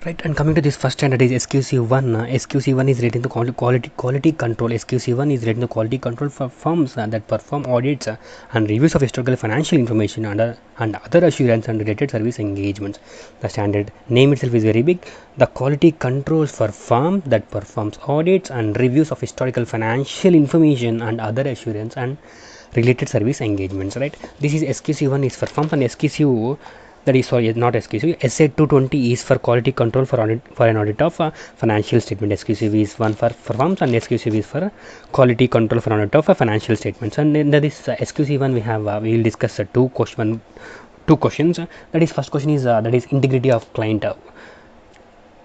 Right, and coming to this first standard is SQC1. SQC1 is relating to quality control. SQC1 is relating to quality control for firms that perform audits and reviews of historical financial information and other assurance and related service engagements. The standard name itself is very big. The quality controls for firms that performs audits and reviews of historical financial information and other assurance and related service engagements. Right, this is SQC1 is for firms, and SQC that is, sorry, not SQC, SA220 is for quality control for an audit of financial statement. SQCV is one for firms, and SQCV is for quality control for an audit of financial statements. And in this SQC1 we will discuss two questions. That is, first question is that is integrity of client.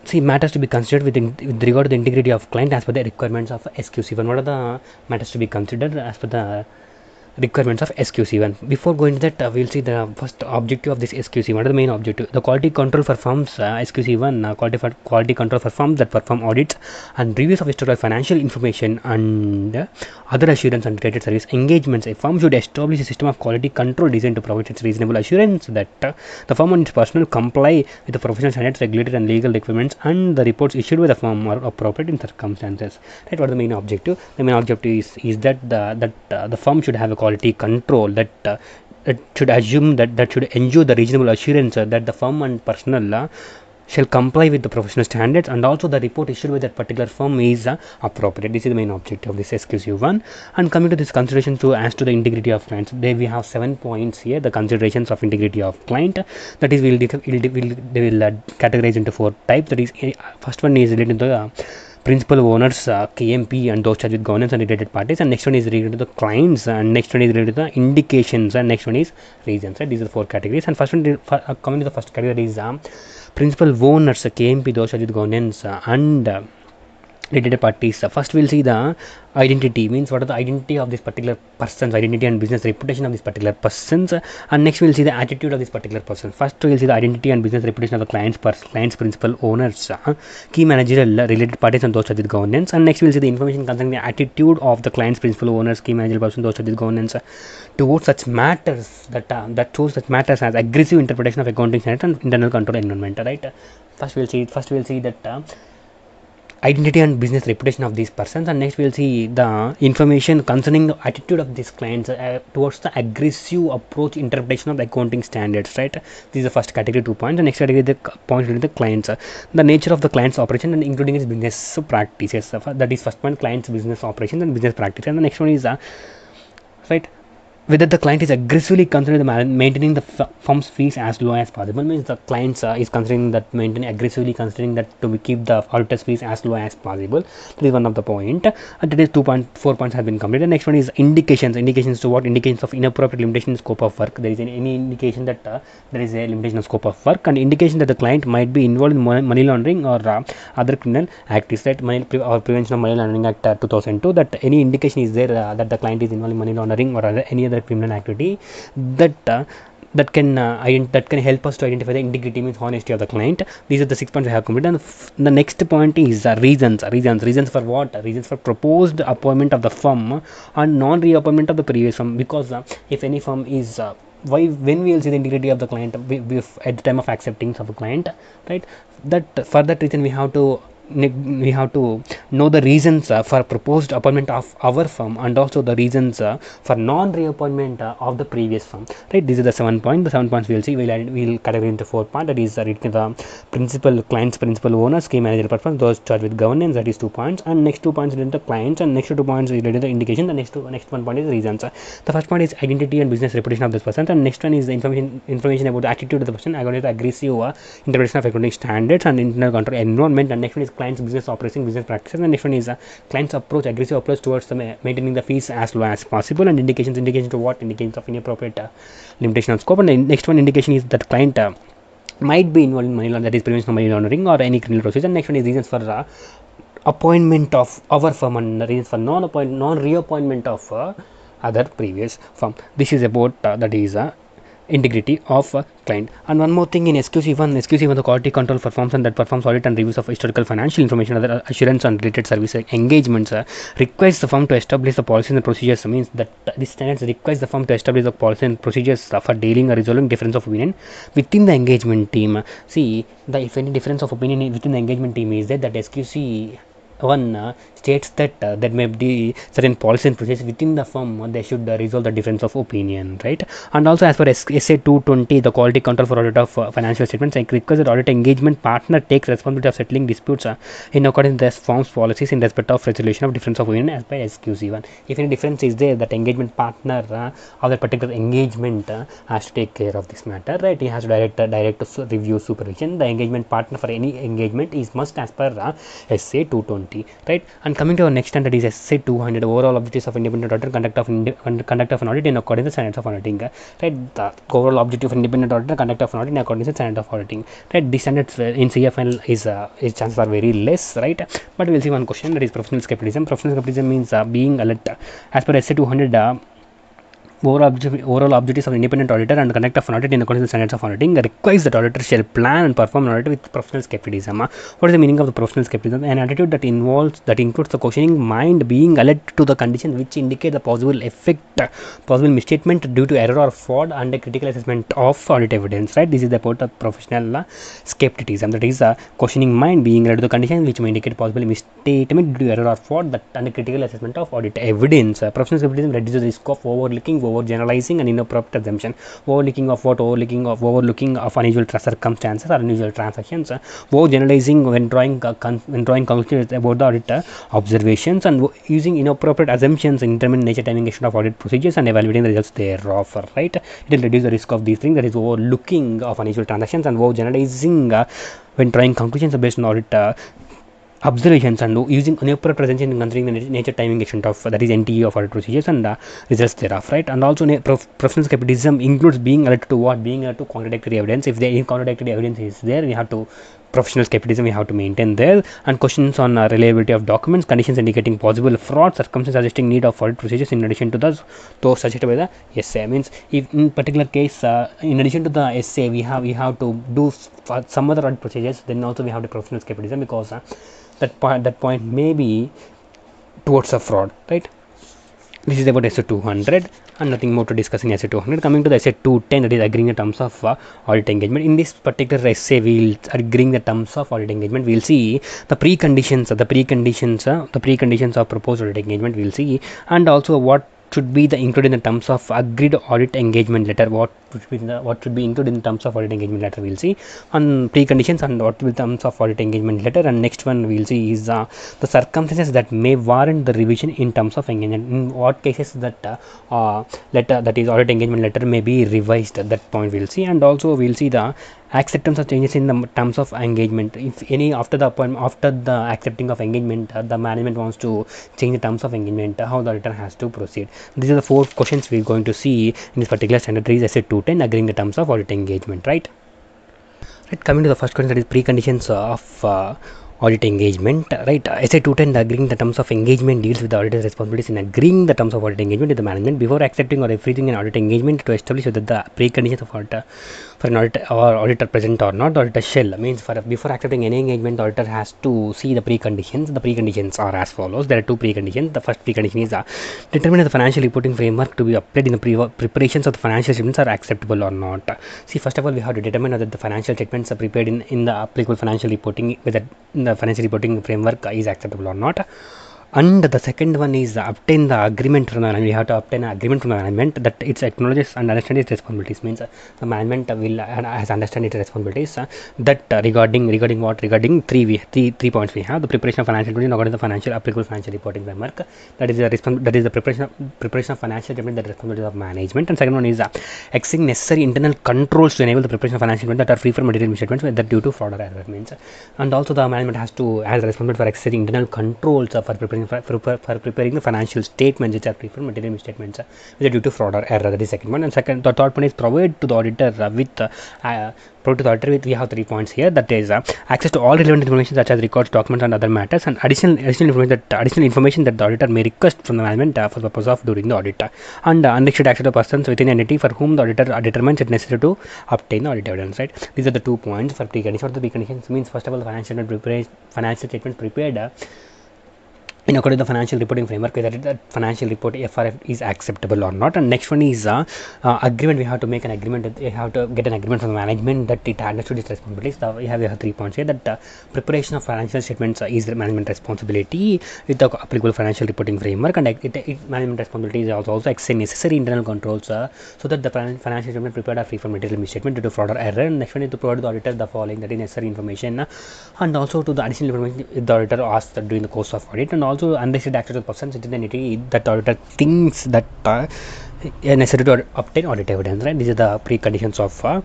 See, matters to be considered with regard to the integrity of client as per the requirements of SQC1. What are the matters to be considered as per the requirements of SQC1? Before going to that, we'll see the first objective of this SQC1. What are the main objective? The quality control for firms, SQC1, quality control for firms that perform audits and reviews of historical financial information and other assurance and related service engagements. A firm should establish a system of quality control designed to provide its reasonable assurance that the firm and its personnel comply with the professional standards, regulatory and legal requirements, and the reports issued by the firm are appropriate in circumstances. Right? What are the main objective? The main objective is that the firm should have a quality control that should assume that should ensure the reasonable assurance that the firm and personnel shall comply with the professional standards, and also the report issued by that particular firm is appropriate. This is the main objective of this SQC1. And coming to this consideration as to the integrity of clients, there we have 7 points here. The considerations of integrity of client, that is they will categorize into 4 types. That is, first one is related to the principal owners, KMP, and those charged with governance and related parties, and next one is related to the clients, and next one is related to the indications, and next one is reasons. Right? These are the 4 categories. And first one, coming to the first category is principal owners, KMP, those charged with governance and related parties. First we'll see the identity, means what are the identity of this particular person's identity and business reputation of this particular persons, and next we'll see the attitude of this particular person. First we'll see the identity and business reputation of the client's principal owners, key managerial related parties, and those charged with governance, and next we'll see the information concerning the attitude of the client's principal owners, key managerial person, those charged with governance towards such matters that shows such matters as aggressive interpretation of accounting standards and internal control environment. Right? First we'll see that identity and business reputation of these persons, and next we'll see the information concerning the attitude of these clients towards the aggressive approach interpretation of the accounting standards. Right? This is the first category, 2 points. The next category, the points related to the clients, the nature of the client's operation and including its business practices. That is first one, client's business operations and business practice, and the next one is right, whether the client is aggressively considering maintaining the firm's fees as low as possible. Means the client is considering that aggressively considering that to keep the auditor's fees as low as possible. That is one of the point. And that is 4 points have been completed. The next one is indications to what? Indications of inappropriate limitation in scope of work. There is any indication that there is a limitation of scope of work, and indication that the client might be involved in money laundering or other criminal acts. Right? Or Prevention of Money Laundering Act 2002, that any indication is there that the client is involved in money laundering or any other criminal activity that can help us to identify the integrity, means honesty of the client. These are the 6 points I have completed. And the next point is reasons for what? Reasons for proposed appointment of the firm and non-reappointment of the previous firm. Because if any firm is when we will see the integrity of the client at the time of accepting of a client, right? That for that reason we have to know the reasons for proposed appointment of our firm, and also the reasons for non-reappointment of the previous firm. Right? These are the 7 points. The 7 points we'll see. We'll categorize into 4 points. That is the client's principal owners, key manager person, those charged with governance. That is 2 points. And next 2 points related to clients, and next 2 points related to the indication. The next 1 point is reasons. The first point is identity and business reputation of this person, and next one is the information about the attitude of the person according to the aggressive interpretation of accounting standards and internal control environment, and next one is client's business operation, business practices, and next one is client's aggressive approach towards maintaining the fees as low as possible, and indications to what? Indications of inappropriate limitation of scope, and the next one indication is that client might be involved in money laundering, that is prevention of money laundering or any criminal procedure. And next one is reasons for appointment of our firm, and reasons for non-reappointment of other previous firm. This is about that is integrity of client. And one more thing in SQC1, the quality control performs and that performs audit and reviews of historical financial information, other assurance and related service engagements. Requires the firm to establish the policies and procedures. Means that this standards requires the firm to establish the policy and procedures for dealing or resolving difference of opinion within the engagement team. See, if any difference of opinion within the engagement team is there, that SQC one states that there may be certain policy and procedures within the firm, they should resolve the difference of opinion, right? And also as per SA 220, the quality control for audit of financial statements, like requires that audit engagement partner takes responsibility of settling disputes in accordance with the firm's policies in respect of resolution of difference of opinion as per SQC1. If any difference is there, that engagement partner of that particular engagement has to take care of this matter, right? He has to direct review supervision. The engagement partner for any engagement is must as per SA 220, right? And coming to our next standard is SA 200, overall objectives of independent auditor, conduct of an audit in accordance with standards of auditing, right? The overall objective of independent auditor, conduct of an audit in accordance with standards of auditing, right? These standards in CFL is chances are very less, right? But we'll see one question, that is professional skepticism. Professional skepticism means being alert as per SA 200. Overall objectives of independent auditor and conduct of an audit in accordance with standards of auditing requires that auditor shall plan and perform an audit with professional skepticism. What is the meaning of the professional skepticism? An attitude that includes the questioning mind, being alert to the conditions which indicate the possible effect, possible misstatement due to error or fraud, and a critical assessment of audit evidence, right? This is about the professional skepticism, that is questioning mind, being alert to the conditions which may indicate possible misstatement due to error or fraud, and a critical assessment of audit evidence. Professional skepticism reduces the risk of overlooking, overgeneralizing, and inappropriate assumption. Overlooking of unusual circumstances or unusual transactions. Overgeneralizing when drawing conclusions about the auditor observations, and using inappropriate assumptions in determining nature, timing, extent of audit procedures, and evaluating the results thereof, right? It will reduce the risk of these things, that is overlooking of unusual transactions and overgeneralizing when drawing conclusions based on audit observations, and using inappropriate presentation in considering the nature, timing, extent of, that is NTE of audit procedures, and results thereof, right? And also professional skepticism includes being alert to what? Being alert to contradictory evidence. If the contradictory evidence is there, we have to professional skepticism we have to maintain there. And questions on reliability of documents, conditions indicating possible fraud, circumstances suggesting need of audit procedures in addition to those suggested by the essay. Means if in particular case in addition to the essay we have to do some other audit procedures, then also we have the professional skepticism, because that point may be towards a fraud, right? This is about SA 200 and nothing more to discuss in SA 200. Coming to the SA 210, that is agreeing the terms of audit engagement. In this particular essay, we'll agreeing the terms of audit engagement. We'll see the preconditions of proposed audit engagement. We'll see, and also what should be included in the terms of agreed audit engagement letter. What should be included in terms of audit engagement letter, we'll see. On preconditions and what will terms of audit engagement letter. And next one we'll see is the circumstances that may warrant the revision in terms of engagement. In what cases that letter, that is audit engagement letter, may be revised, at that point we'll see. And also we'll see the acceptance of changes in the terms of engagement. If any after the accepting of engagement, the management wants to change the terms of engagement, how the auditor has to proceed. These are the 4 questions we're going to see in this particular standard 3 SA 210, agreeing the terms of audit engagement, right? Coming to the first question, that is preconditions of audit engagement, right? SA 210, agreeing the terms of engagement, deals with the auditor's responsibilities in agreeing the terms of audit engagement with the management before accepting or refusing an audit engagement, to establish whether the preconditions of auditor for an auditor or auditor present or not. The auditor shall, means before accepting any engagement, the auditor has to see the preconditions. The preconditions are as follows. There are 2 preconditions. The first precondition is determine if the financial reporting framework to be applied in the preparations of the financial statements are acceptable or not. See, first of all, we have to determine whether the financial statements are prepared in the applicable financial reporting, whether the financial reporting framework is acceptable or not. And the second one is obtain the agreement from the management. We have to obtain an agreement from the management that it acknowledges and understands its responsibilities. Means the management will has understand its responsibilities. That regarding what? Regarding three points we have. The preparation of financial statement according to the applicable financial reporting framework. That is the preparation of financial statement, that responsibility of management. And second one is exercising necessary internal controls to enable the preparation of financial statement that are free from material misstatements, whether due to fraud or error. Means, and also the management has the responsibility for exercising internal controls for preparing for preparing the financial statements which are preferred material misstatements which are due to fraud or error. That is second one. And second, the third one is provide to the auditor we have 3 points here. That is access to all relevant information such as records, documents, and other matters, and additional information that the auditor may request from the management for the purpose of doing the audit, and unrestricted access to persons within an entity for whom the auditor determines it necessary to obtain the audit evidence. Right? These are the 2 points for preconditions. What the preconditions means? First of all, financial statements prepared in according to the financial reporting framework, whether the financial report FRF is acceptable or not. And next one is agreement. We have to make an agreement. We have to get an agreement from the management that it understood its responsibilities. We have 3 points here. That preparation of financial statements is the management responsibility with the applicable financial reporting framework, and management responsibility is also exercise necessary internal controls so that the financial statement prepared are free from material misstatement due to fraud or error. And next one is to provide the auditor the following, that is necessary information, and also to the additional information the auditor asks during the course of audit, and also unrestricted access to persons within the entity that the auditor thinks that necessary to obtain audit evidence. Right? These are the preconditions of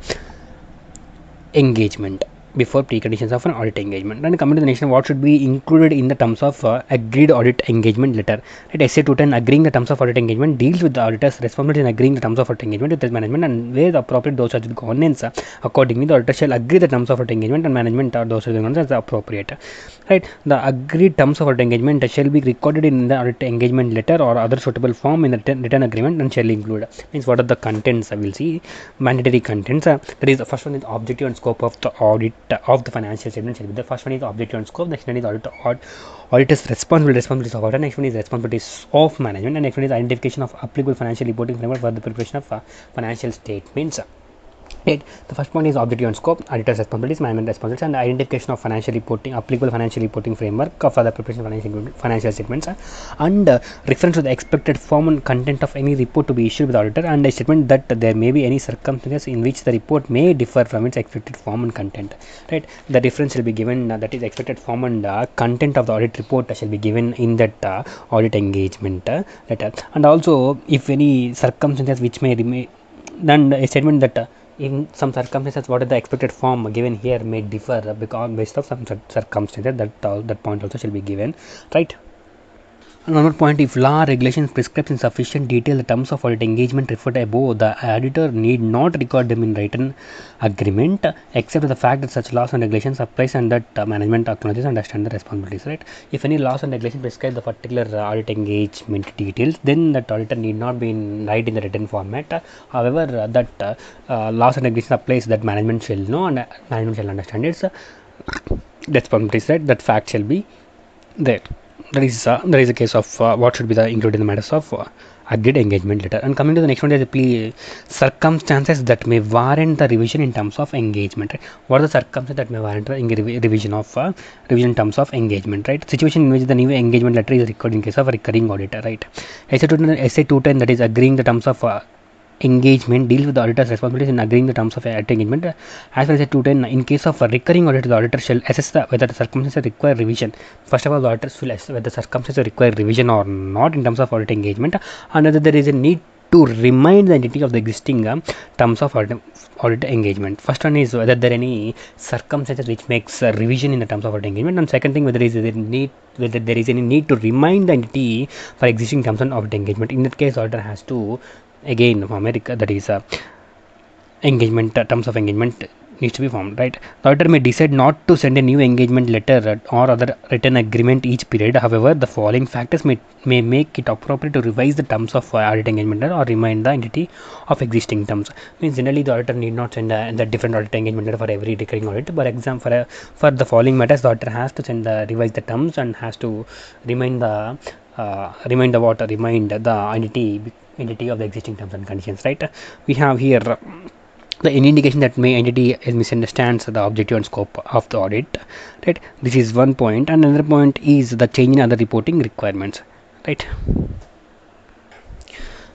engagement before preconditions of an audit engagement. And coming to the next one, what should be included in the terms of agreed audit engagement letter? Right? Essay 210 agreeing the terms of audit engagement deals with the auditor's responsibility in agreeing the terms of audit engagement with the management, and where the appropriate those are the governance accordingly the auditor shall agree the terms of audit engagement and management are those are the governance as appropriate. Right? The agreed terms of audit engagement shall be recorded in the audit engagement letter or other suitable form in the written agreement and shall include, means what are the contents? I will see mandatory contents. That is the first one is objective and scope of the audit of the financial statement shall be. The first one is objective and scope. Next one is auditor's responsibilities of auditor. Next one is responsibilities of management, and next one is identification of applicable financial reporting framework for the preparation of financial statements. Right. The first point is objective and scope, auditor's responsibilities, management responsibilities, and identification of financial reporting, applicable financial reporting framework for the preparation of financial statements, and reference to the expected form and content of any report to be issued with the auditor, and a statement that there may be any circumstances in which the report may differ from its expected form and content. Right. The difference will be given, that is expected form and content of the audit report shall be given in that audit engagement letter, and also if any circumstances which may remain, then a statement that in some circumstances what is the expected form given here may differ because based on some circumstances, that point also shall be given. Right? Another point, if law regulations prescribes in sufficient detail the terms of audit engagement referred above, the auditor need not record them in written agreement except the fact that such laws and regulations applies and that management acknowledges and understands the responsibilities. Right? If any laws and regulations prescribe the particular audit engagement details, then that auditor need not be write in the written format. However, that laws and regulations applies that management shall know and management shall understand its responsibilities. Right? That fact shall be there. There is a case of what should be the included in the matters of agreed engagement letter. And coming to the next one, there is circumstances that may warrant the revision in terms of engagement. Right? What are the circumstances that may warrant the revision in terms of engagement? Right? Situation in which the new engagement letter is required in case of a recurring auditor. Right? Essay 210 that is agreeing the terms of engagement deals with the auditor's responsibilities in agreeing the terms of engagement. As well as 210, in case of a recurring audit, the auditor shall assess whether the circumstances require revision. First of all, the auditors will assess whether the circumstances require revision or not in terms of audit engagement, and whether there is a need to remind the entity of the existing terms of audit engagement. First one is whether there are any circumstances which makes a revision in the terms of audit engagement, and second thing whether there is any need to remind the entity for existing terms of audit engagement. In that case, the auditor has to again from America, that is engagement terms of engagement needs to be formed. Right? The auditor may decide not to send a new engagement letter or other written agreement each period. However, the following factors may make it appropriate to revise the terms of audit engagement letter or remind the entity of existing terms. Means generally the auditor need not send the different audit engagement letter for every recurring audit. For example, for the following matters, the auditor has to revise the terms and has to remind the entity of the existing terms and conditions. Right? We have here the any indication that may entity misunderstands the objective and scope of the audit. Right? This is one point, and another point is the change in other reporting requirements. Right?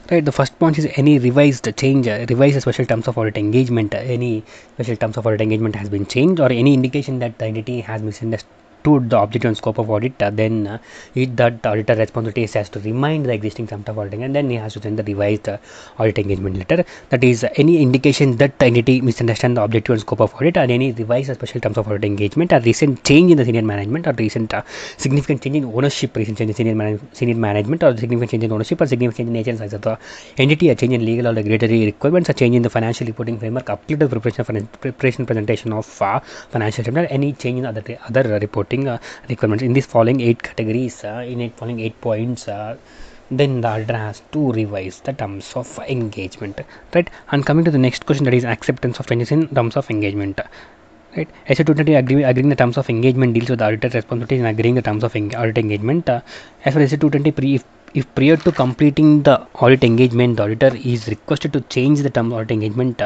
Right. The first point is any revised special terms of audit engagement. Any special terms of audit engagement has been changed, or any indication that the entity has misunderstood the objective and scope of audit, then that auditor responsibility has to remind the existing terms of auditing, and then he has to send the revised audit engagement letter. That is any indication that the entity misunderstand the objective and scope of audit, or any revised special terms of audit engagement, or recent change in the senior management, or recent significant change in ownership, recent change in senior management, or significant change in ownership, or significant change in nature and size of the entity, a change in legal or regulatory requirements, a change in the financial reporting framework, applicable to the preparation presentation of financial statement, any change in other reporting requirements in these following 8 categories, in following 8 points, then the auditor has to revise the terms of engagement, right? And coming to the next question, that is acceptance of changes in terms of engagement, right? SA 220 agreeing the terms of engagement deals with the auditor's responsibilities in agreeing the terms of audit engagement. As for SA 220, if prior to completing the audit engagement, the auditor is requested to change the terms of audit engagement,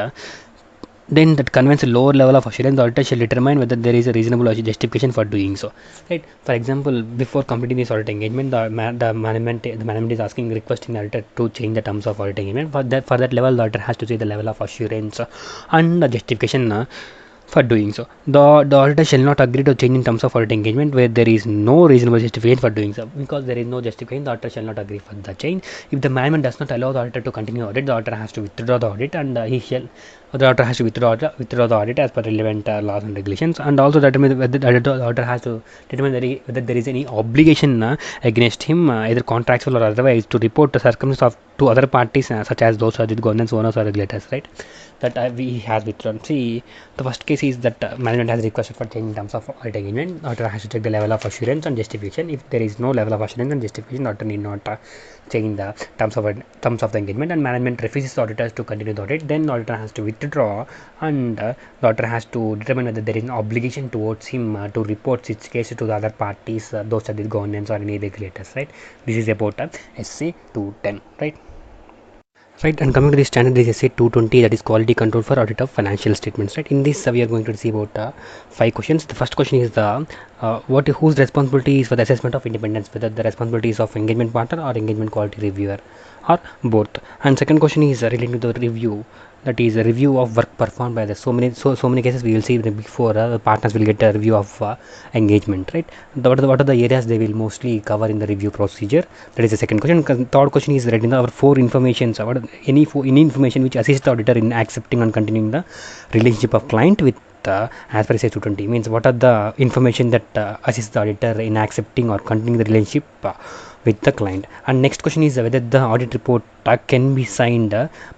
then that conveys a lower level of assurance. The auditor shall determine whether there is a reasonable justification for doing so, right? For example, before completing this audit engagement, the management is requesting the auditor to change the terms of audit engagement. For that level, the auditor has to see the level of assurance and the justification for doing so. The auditor shall not agree to change in terms of audit engagement where there is no reasonable justification for doing so. Because there is no justification, the auditor shall not agree for the change. If the management does not allow the auditor to continue audit, the auditor has to withdraw the audit, and the auditor has to withdraw the audit as per relevant laws and regulations. And also determine whether the auditor has to determine whether there is any obligation against him, either contractual or otherwise, to report the circumstances to other parties, such as those with governance owners or regulators, right? That we has withdrawn. See, the first case is that management has requested for change in terms of audit engagement. Auditor has to check the level of assurance and justification. If there is no level of assurance and justification, auditor need not change the terms of the engagement, and management refuses the auditors to continue the audit, then the auditor has to withdraw, and the auditor has to determine whether there is an obligation towards him to report its case to the other parties, those are the governance or any regulators, right? This is about SA 210, right? Right, and coming to the standard, this is SA 220, that is quality control for audit of financial statements, right? In this, we are going to see about 5 questions. The first question is the whose responsibility is for the assessment of independence, whether the responsibility is of engagement partner or engagement quality reviewer, or both. And second question is relating to the review, that is a review of work performed by the so many cases we will see before the partners will get a review of engagement, right? What are the areas they will mostly cover in the review procedure? That is the second question. Third question is written our 4 informations, any information which assists the auditor in accepting and continuing the relationship of client with as per SA 220, means what are the information that assists the auditor in accepting or continuing the relationship with the client. And next question is whether the audit report can be signed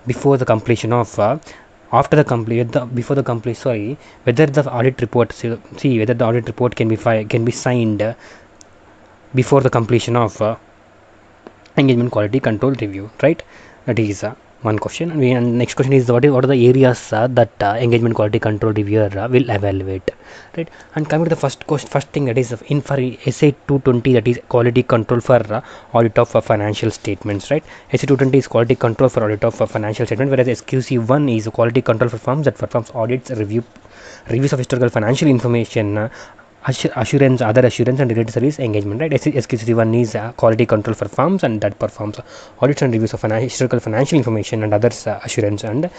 before the completion of after the complete before the complete sorry whether the audit report whether the audit report can be signed before the completion of engagement quality control review, right? That is one question. And next question is what are the areas that engagement quality control reviewer will evaluate, right? And coming to the first thing, that is in for SA 220, that is quality control for audit of financial statements, right? SA 220 is quality control for audit of financial statements, whereas SQC1 is quality control for firms that performs audits, reviews of historical financial information, assurance, other assurance and related service engagement, right? SQC1 is quality control for firms and that performs audits and reviews of historical financial information and others assurance and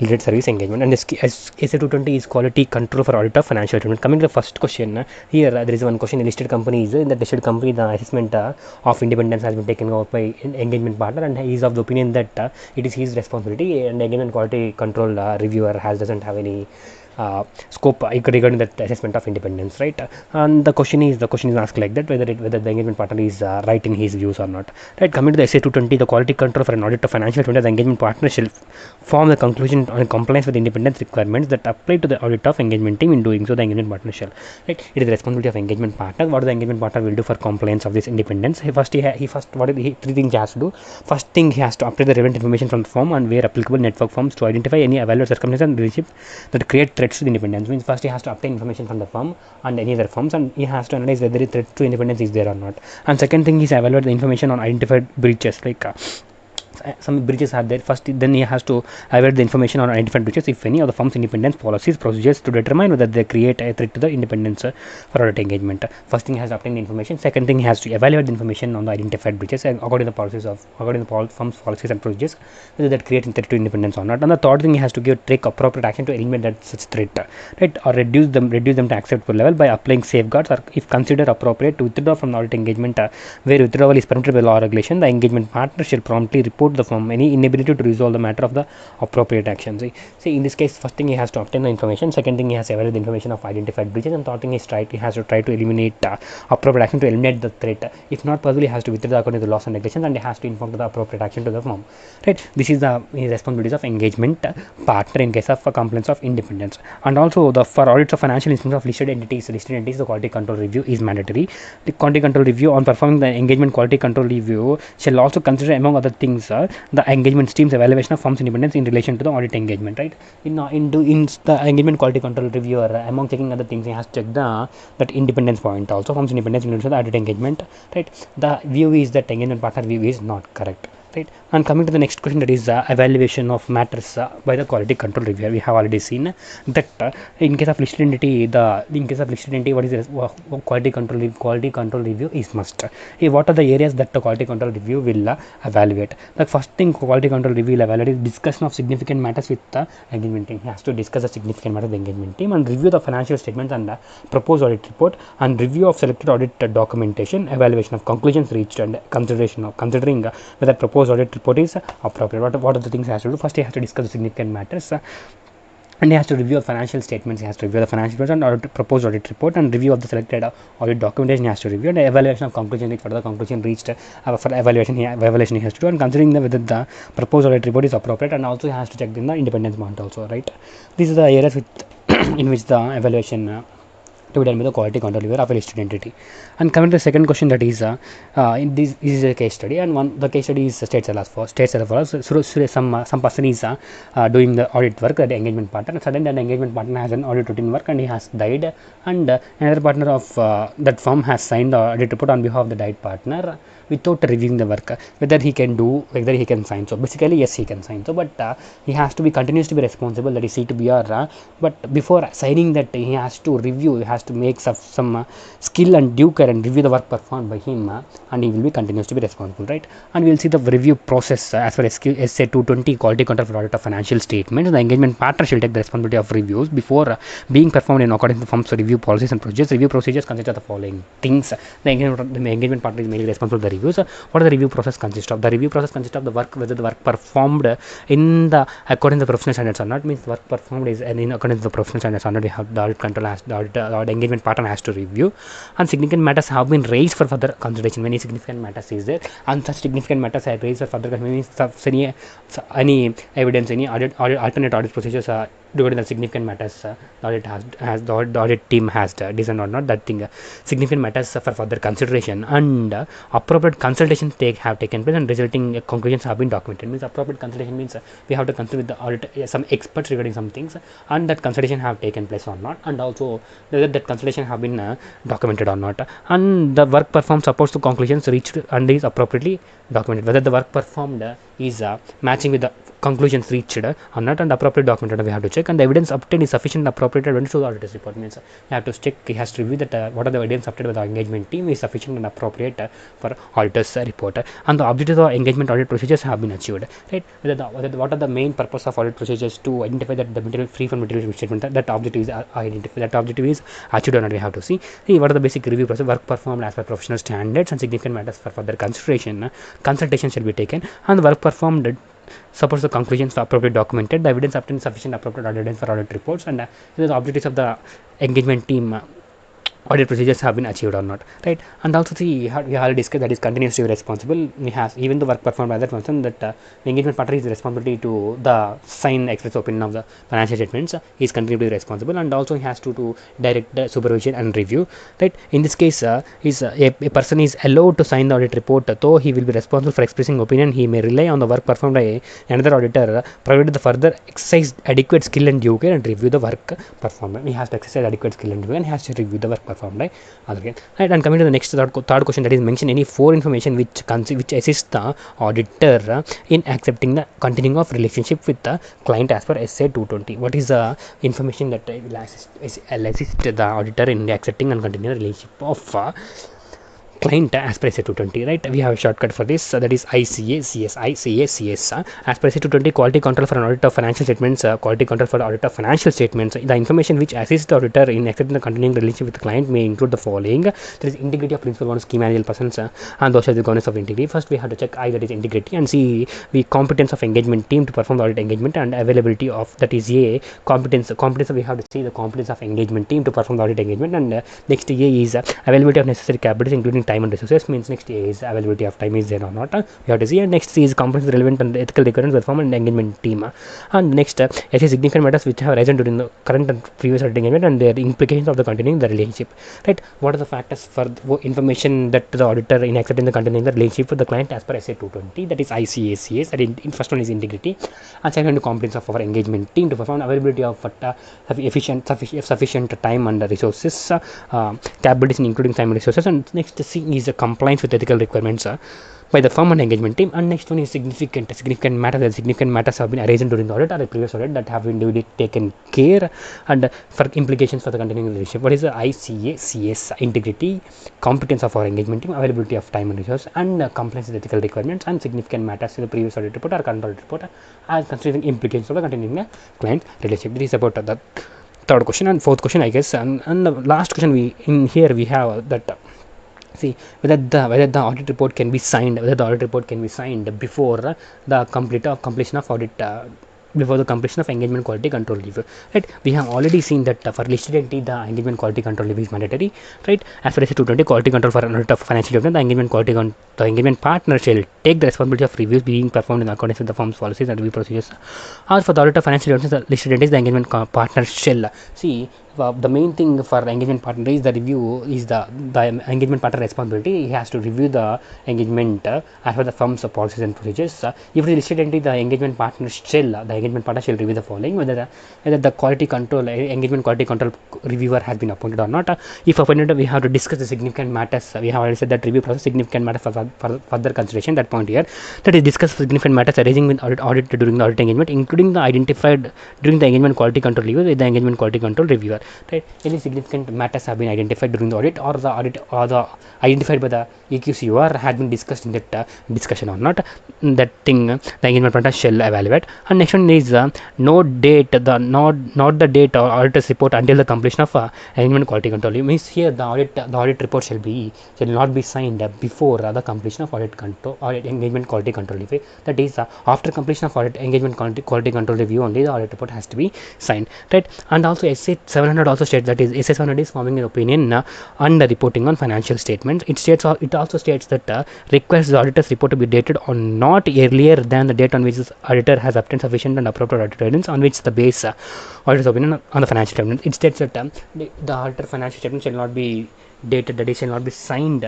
related service engagement. And SA 220 is quality control for audit of financial statement. Coming to the first question, here there is one question. In listed companies, in the listed company, the assessment of independence has been taken over by engagement partner, and he is of the opinion that it is his responsibility, and engagement quality control reviewer doesn't have any scope regarding that assessment of independence, right? And the question is asked like that, whether the engagement partner is right in his views or not, right? Coming to the SA 220, the quality control for an audit of financial statement, the engagement partner shall form the conclusion on compliance with the independence requirements that apply to the audit of engagement team. In doing so, the engagement partner shall, right? It is the responsibility of engagement partner. What the engagement partner will do for compliance of this independence? Three things he has to do. First thing, he has to update the relevant information from the form and where applicable network forms to identify any evaluate circumstances and relationship that create threats to the independence. Means first he has to obtain information from the firm and any other firms, and he has to analyze whether a threat to independence is there or not. And second thing is evaluate the information on identified breaches, like some breaches are there, first then he has to evaluate the information on identified breaches, if any, of the firm's independence, policies, procedures to determine whether they create a threat to the independence for audit engagement. First thing, he has to obtain the information. Second thing, he has to evaluate the information on the identified breaches and according to the firm's policies and procedures, whether that creates a threat to independence or not. And the third thing, he has to take appropriate action to eliminate that such threat, right, or reduce them to acceptable level by applying safeguards, or if considered appropriate, to withdraw from the audit engagement where withdrawal is permitted by law or regulation. The engagement partner shall promptly report the firm any inability to resolve the matter of the appropriate action. See, in this case, first thing, he has to obtain the information. Second thing, he has to evaluate the information of identified breaches, and third thing is he has to try to eliminate appropriate action to eliminate the threat. If not possible, he has to withdraw according to the laws and regulations, and he has to inform the appropriate action to the firm. Right? This is the responsibilities of engagement partner in case of complaints of independence. And also, for audits of financial instruments of listed entities, the quality control review is mandatory. The quality control review on performing the engagement quality control review shall also consider, among other things, the engagement team's evaluation of firm's independence in relation to the audit engagement. Right? In the engagement quality control reviewer, among checking other things, he has to check that independence point also, firm's independence in relation to the audit engagement. Right? The view is that engagement partner view is not correct. Right? And coming to the next question, that is evaluation of matters by the quality control reviewer. We have already seen that in case of listed entity, what is the quality control review is must. What are the areas that the quality control review will evaluate? The first thing quality control review will evaluate is discussion of significant matters with the engagement team. He has to discuss the significant matters with the engagement team and review the financial statements and proposed audit report, and review of selected audit documentation, evaluation of conclusions reached, and considering whether proposed audit report is appropriate. What are the things he has to do? First, he has to discuss the significant matters, and he has to review financial statements. He has to review the financial statements and proposed audit report, and review of the selected audit documentation. He has to review, and evaluation of conclusion reached. What are the conclusion reached for evaluation? He has to do, and considering whether the proposed audit report is appropriate, and also he has to check in the independence point also. Right? These are the areas in which the evaluation to be done by the quality control reviewer of a listed entity. And coming to the second question, that is this is a case study, and the case study is states as follows. So some person is doing the audit work at the engagement partner, and suddenly the engagement partner has an audit routine work and he has died, and another partner of that firm has signed the audit report on behalf of the died partner without reviewing the work, whether he can sign. So basically, yes, he can sign. So but he has to continues to be responsible, that is C to B or but before signing that, he has to review, he has to make some skill and due care and review the work performed by him, and he will be continues to be responsible. Right? And we will see the review process as far as SA 220 quality control for audit of financial statements. The engagement partner shall take the responsibility of reviews before being performed in accordance with the firm's review policies and procedures. Review procedures consist of the following things. The engagement partner is mainly responsible for the reviews. What does the review process consist of? The review process consists of the work, whether the work performed in the according to the professional standards or not. Means work performed is in accordance to the professional standards or not. We have the audit control has the engagement partner has to review, and significant matters have been raised for further consideration. Many significant matters is there, and such significant matters are raised for further consideration. Any evidence, any alternate audit procedures regarding the significant matters the audit team has designed or not, that thing significant matters for further consideration, and appropriate consultations have taken place and resulting conclusions have been documented. Means appropriate consultation means we have to consult with the audit some experts regarding some things, and that consultation have taken place or not, and also whether that consultation have been documented or not, and the work performed supports the conclusions reached and is appropriately documented, whether the work performed is matching with the conclusions reached or not, and appropriate documented we have to check, and the evidence obtained is sufficient and appropriate evidence to the auditor's report. Means you have to check, he has to review that what are the evidence obtained by the engagement team is sufficient and appropriate for auditor's report, and the objectives of engagement audit procedures have been achieved. Right? What are the main purpose of audit procedures? To identify that the material free from material misstatement, that objective is identified, that objective is achieved or not. We have to see what are the basic review process: work performed as per professional standards and significant matters for further consideration. Consultation shall be taken, and the work performed suppose the conclusions are appropriately documented, the evidence obtained sufficient appropriate evidence for audit reports, and the objectives of the engagement team audit procedures have been achieved or not. Right? And also we already discussed that is continuously responsible. We have even the work performed by that person, that the engagement partner is responsibility to the sign express opinion of the financial statements. He is continuously responsible, and also he has to direct the supervision and review. Right? In this case, a person is allowed to sign the audit report, though he will be responsible for expressing opinion. He may rely on the work performed by another auditor, provided the further exercise adequate skill and due care and review the work performed. He has to exercise adequate skill and due care, and he has to review the work performed. performed by other. Right, and coming to the next third question, that is mention any 4 information which assist the auditor in accepting the continuing of relationship with the client as per SA 220. What is the information that will assist the auditor in accepting and continuing the relationship of client as per SA 220, right? We have a shortcut for this, that is ICACS. As per SA 220, quality control for an audit of financial statements, quality control for the audit of financial statements. The information which assists the auditor in accepting the continuing relationship with the client may include the following. There is integrity of principal owners, key managerial persons, and those are the governance of integrity. First, we have to check I, that is integrity, and C, the competence of engagement team to perform the audit engagement, and availability of, that is A, competence. We have to see the competence of engagement team to perform the audit engagement, and next A is availability of necessary capabilities including time and resources. Means next A is availability of time is there or not, we have to see. And next C is competence relevant and ethical requirements perform and engagement team. And next S is significant matters which have arisen during the current and previous audit engagement and their implications of the continuing the relationship, right? What are the factors for the information that the auditor in accepting the continuing the relationship with the client as per SA 220, that is ICACS. That in first one is integrity, and second competence of our engagement team to perform, availability of sufficient time and resources, capabilities including time and resources. And next C is compliance with ethical requirements by the firm and engagement team. And next one is significant matters. The significant matters have been arisen during the audit or the previous audit that have been duly taken care, and for implications for the continuing relationship. What is the ICACS? Integrity, competence of our engagement team, availability of time and resource, and compliance with ethical requirements, and significant matters in the previous audit report or current audit report as considering implications of the continuing client relationship. This is about the third question. And fourth question, I guess, and the last question we have that see whether the audit report can be signed, before the completion of audit, before the completion of engagement quality control review, right? We have already seen that for listed entity the engagement quality control review is mandatory, right? As far as 220 quality control for an audit of financial statement, the engagement partner shall take the responsibility of reviews being performed in accordance with the firm's policies and review procedures. As for the audit of financial statements, the listed entities, the engagement partner shall see. The main thing for engagement partner is the review is the engagement partner responsibility. He has to review the engagement as per the firm's policies and procedures. If it is listed entity, the engagement partner shall review the following: whether the quality control engagement quality control reviewer has been appointed or not. If appointed, we have to discuss the significant matters. We have already said that review process significant matters for further consideration. That point here, that is discuss significant matters arising with audit during the audit engagement, including the identified during the engagement quality control review with the engagement quality control reviewer. Right? Any significant matters have been identified during the audit, or the identified by the EQCUR had been discussed in that discussion or not. That thing the engagement partner shall evaluate. And next one is not the date or auditor's report until the completion of engagement quality control. It means here the audit report shall not be signed before the completion of audit engagement quality control review. That is after completion of audit engagement quality control review only the audit report has to be signed, right? And also SA 700 also states, that is SA 700 is forming an opinion on the reporting on financial statements. It also states that requires the auditor's report to be dated on not earlier than the date on which the auditor has obtained sufficient and appropriate audit evidence on which the base auditor's opinion on the financial statement. It states that the auditor financial statement shall not be dated, that is shall not be signed.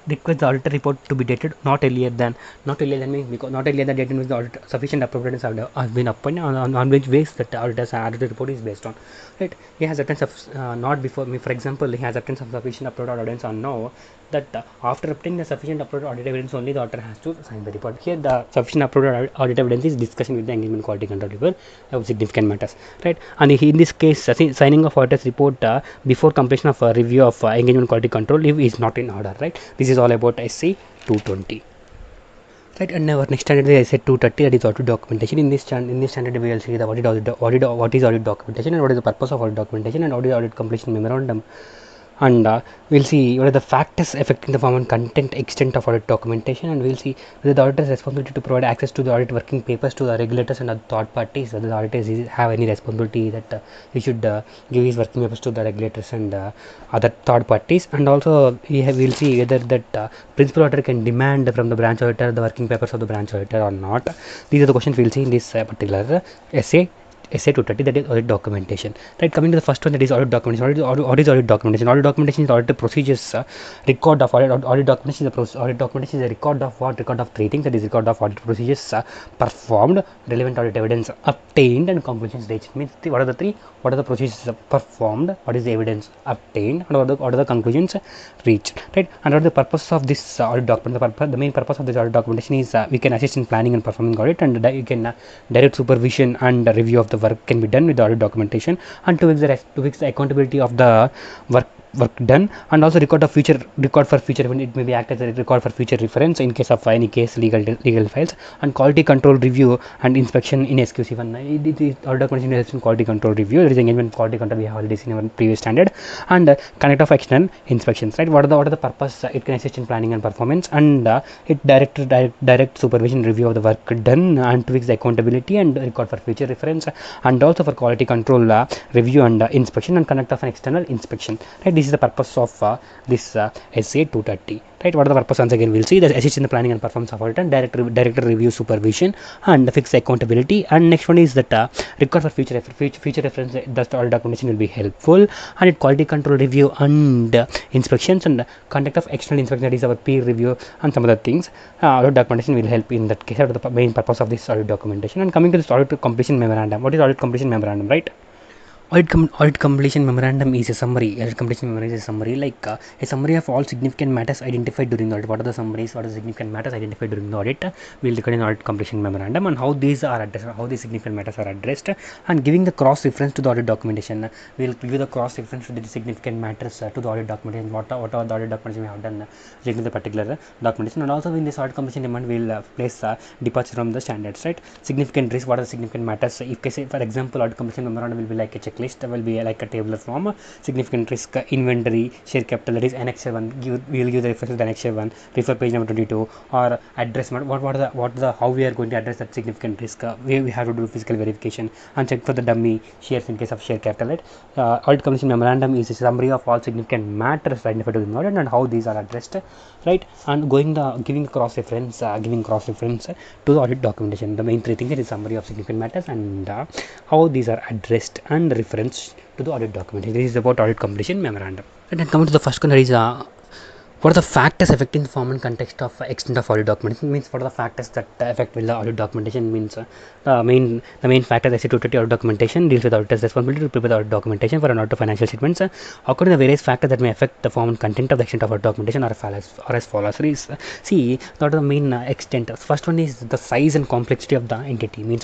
Request the auditor report to be dated not earlier than means because not earlier than date in which the audit sufficient appropriateness has been appointed on which base that the auditor's audit report is based on, right? He has obtained not before me, for example, he has obtained some sufficient appropriate evidence or no, that after obtaining the sufficient appropriate audit evidence only the auditor has to sign the report. Here the sufficient appropriate audit evidence is discussion with the engagement quality control reviewer of significant matters, right? And in this case signing of auditor's report before completion of review of engagement quality control is not in order, right? This is all about SC 220. Right, and our next standard is SA 230, that is audit documentation. In this standard we will see the what is audit documentation and what is the purpose of audit documentation and what is audit completion memorandum. And we'll see what are the factors affecting the form and content extent of audit documentation, and we'll see whether the auditor's responsibility to provide access to the audit working papers to the regulators and other third parties, whether the auditors have any responsibility that he should give his working papers to the regulators and other third parties. And also we'll see whether that principal auditor can demand from the branch auditor the working papers of the branch auditor or not. These are the questions we'll see in this particular essay essay 230, that is audit documentation. Right, coming to the first one, that is audit documentation. What is audit documentation? Audit documentation is audit procedures, record of audit documentation. Audit documentation is a record of what? Record of three things, that is record of audit procedures performed, relevant audit evidence obtained, and conclusions reached. Means what are the three? What are the procedures performed? What is the evidence obtained? And what are the conclusions reached? Right, and what are the purpose of this audit document? The main purpose of this audit documentation is we can assist in planning and performing audit, and you can direct supervision and review of the work can be done with the audit documentation, and to fix the accountability of the work done, and also record for future when it may be act as a record for future reference in case of any case legal files, and quality control review and inspection in SQC1. It is audit documentation helps in quality control review. There is engagement quality control we have already seen in our previous standard, and connect of external inspections. Right, what are the purpose? It can assist in planning and performance, and it direct supervision review of the work done, and to fix the accountability and record for future reference, and also for quality control review and inspection, and conduct of an external inspection. Right, this is the purpose of this SA 230. Right, what are the purpose? Once again we'll see that assist in the planning and performance of audit, and director review supervision and fix accountability. And next one is that record for future reference. The audit documentation will be helpful, and it quality control review and inspections, and conduct of external inspection, that is our peer review and some other things. Audit documentation will help in that case. That is the main purpose of this audit documentation. And coming to this audit completion memorandum. What is audit completion memorandum? Right, audit completion memorandum is a summary. Audit completion memorandum is a summary, like a summary of all significant matters identified during the audit. What are the summaries? What are the significant matters identified during the audit? We'll record in audit completion memorandum, and how these are addressed, how these significant matters are addressed, and giving the cross reference to the audit documentation. We'll give the cross reference to the significant matters to the audit documentation. What are the audit documentation we have done regarding the particular documentation, and also in this audit completion demand we'll place departure from the standards. Right, significant risk. What are the significant matters? If case, for example, audit completion memorandum will be like a checklist. Will be like a tabular form. Significant risk inventory share capital, that is annexure 1. We will give the reference to the annexure 1. Refer page number 22, or address how we are going to address that significant risk. We have to do physical verification and check for the dummy shares in case of share capital. Right, audit completion memorandum is a summary of all significant matters identified in the audit and how these are addressed. Right, and giving cross reference to the audit documentation. The main three things is summary of significant matters and how these are addressed and reference to the audit documentation. This is about audit completion memorandum. And then coming to the first one, that is what are the factors affecting the form and context of extent of audit documentation? Means what are the factors that affect the audit documentation? Means the main factor that to audit documentation deals with auditor's responsibility to prepare the audit documentation for an audit financial statements. According to the various factors that may affect the form and content of the extent of audit documentation are as follows. See, what are the main extent? First one is the size and complexity of the entity. Means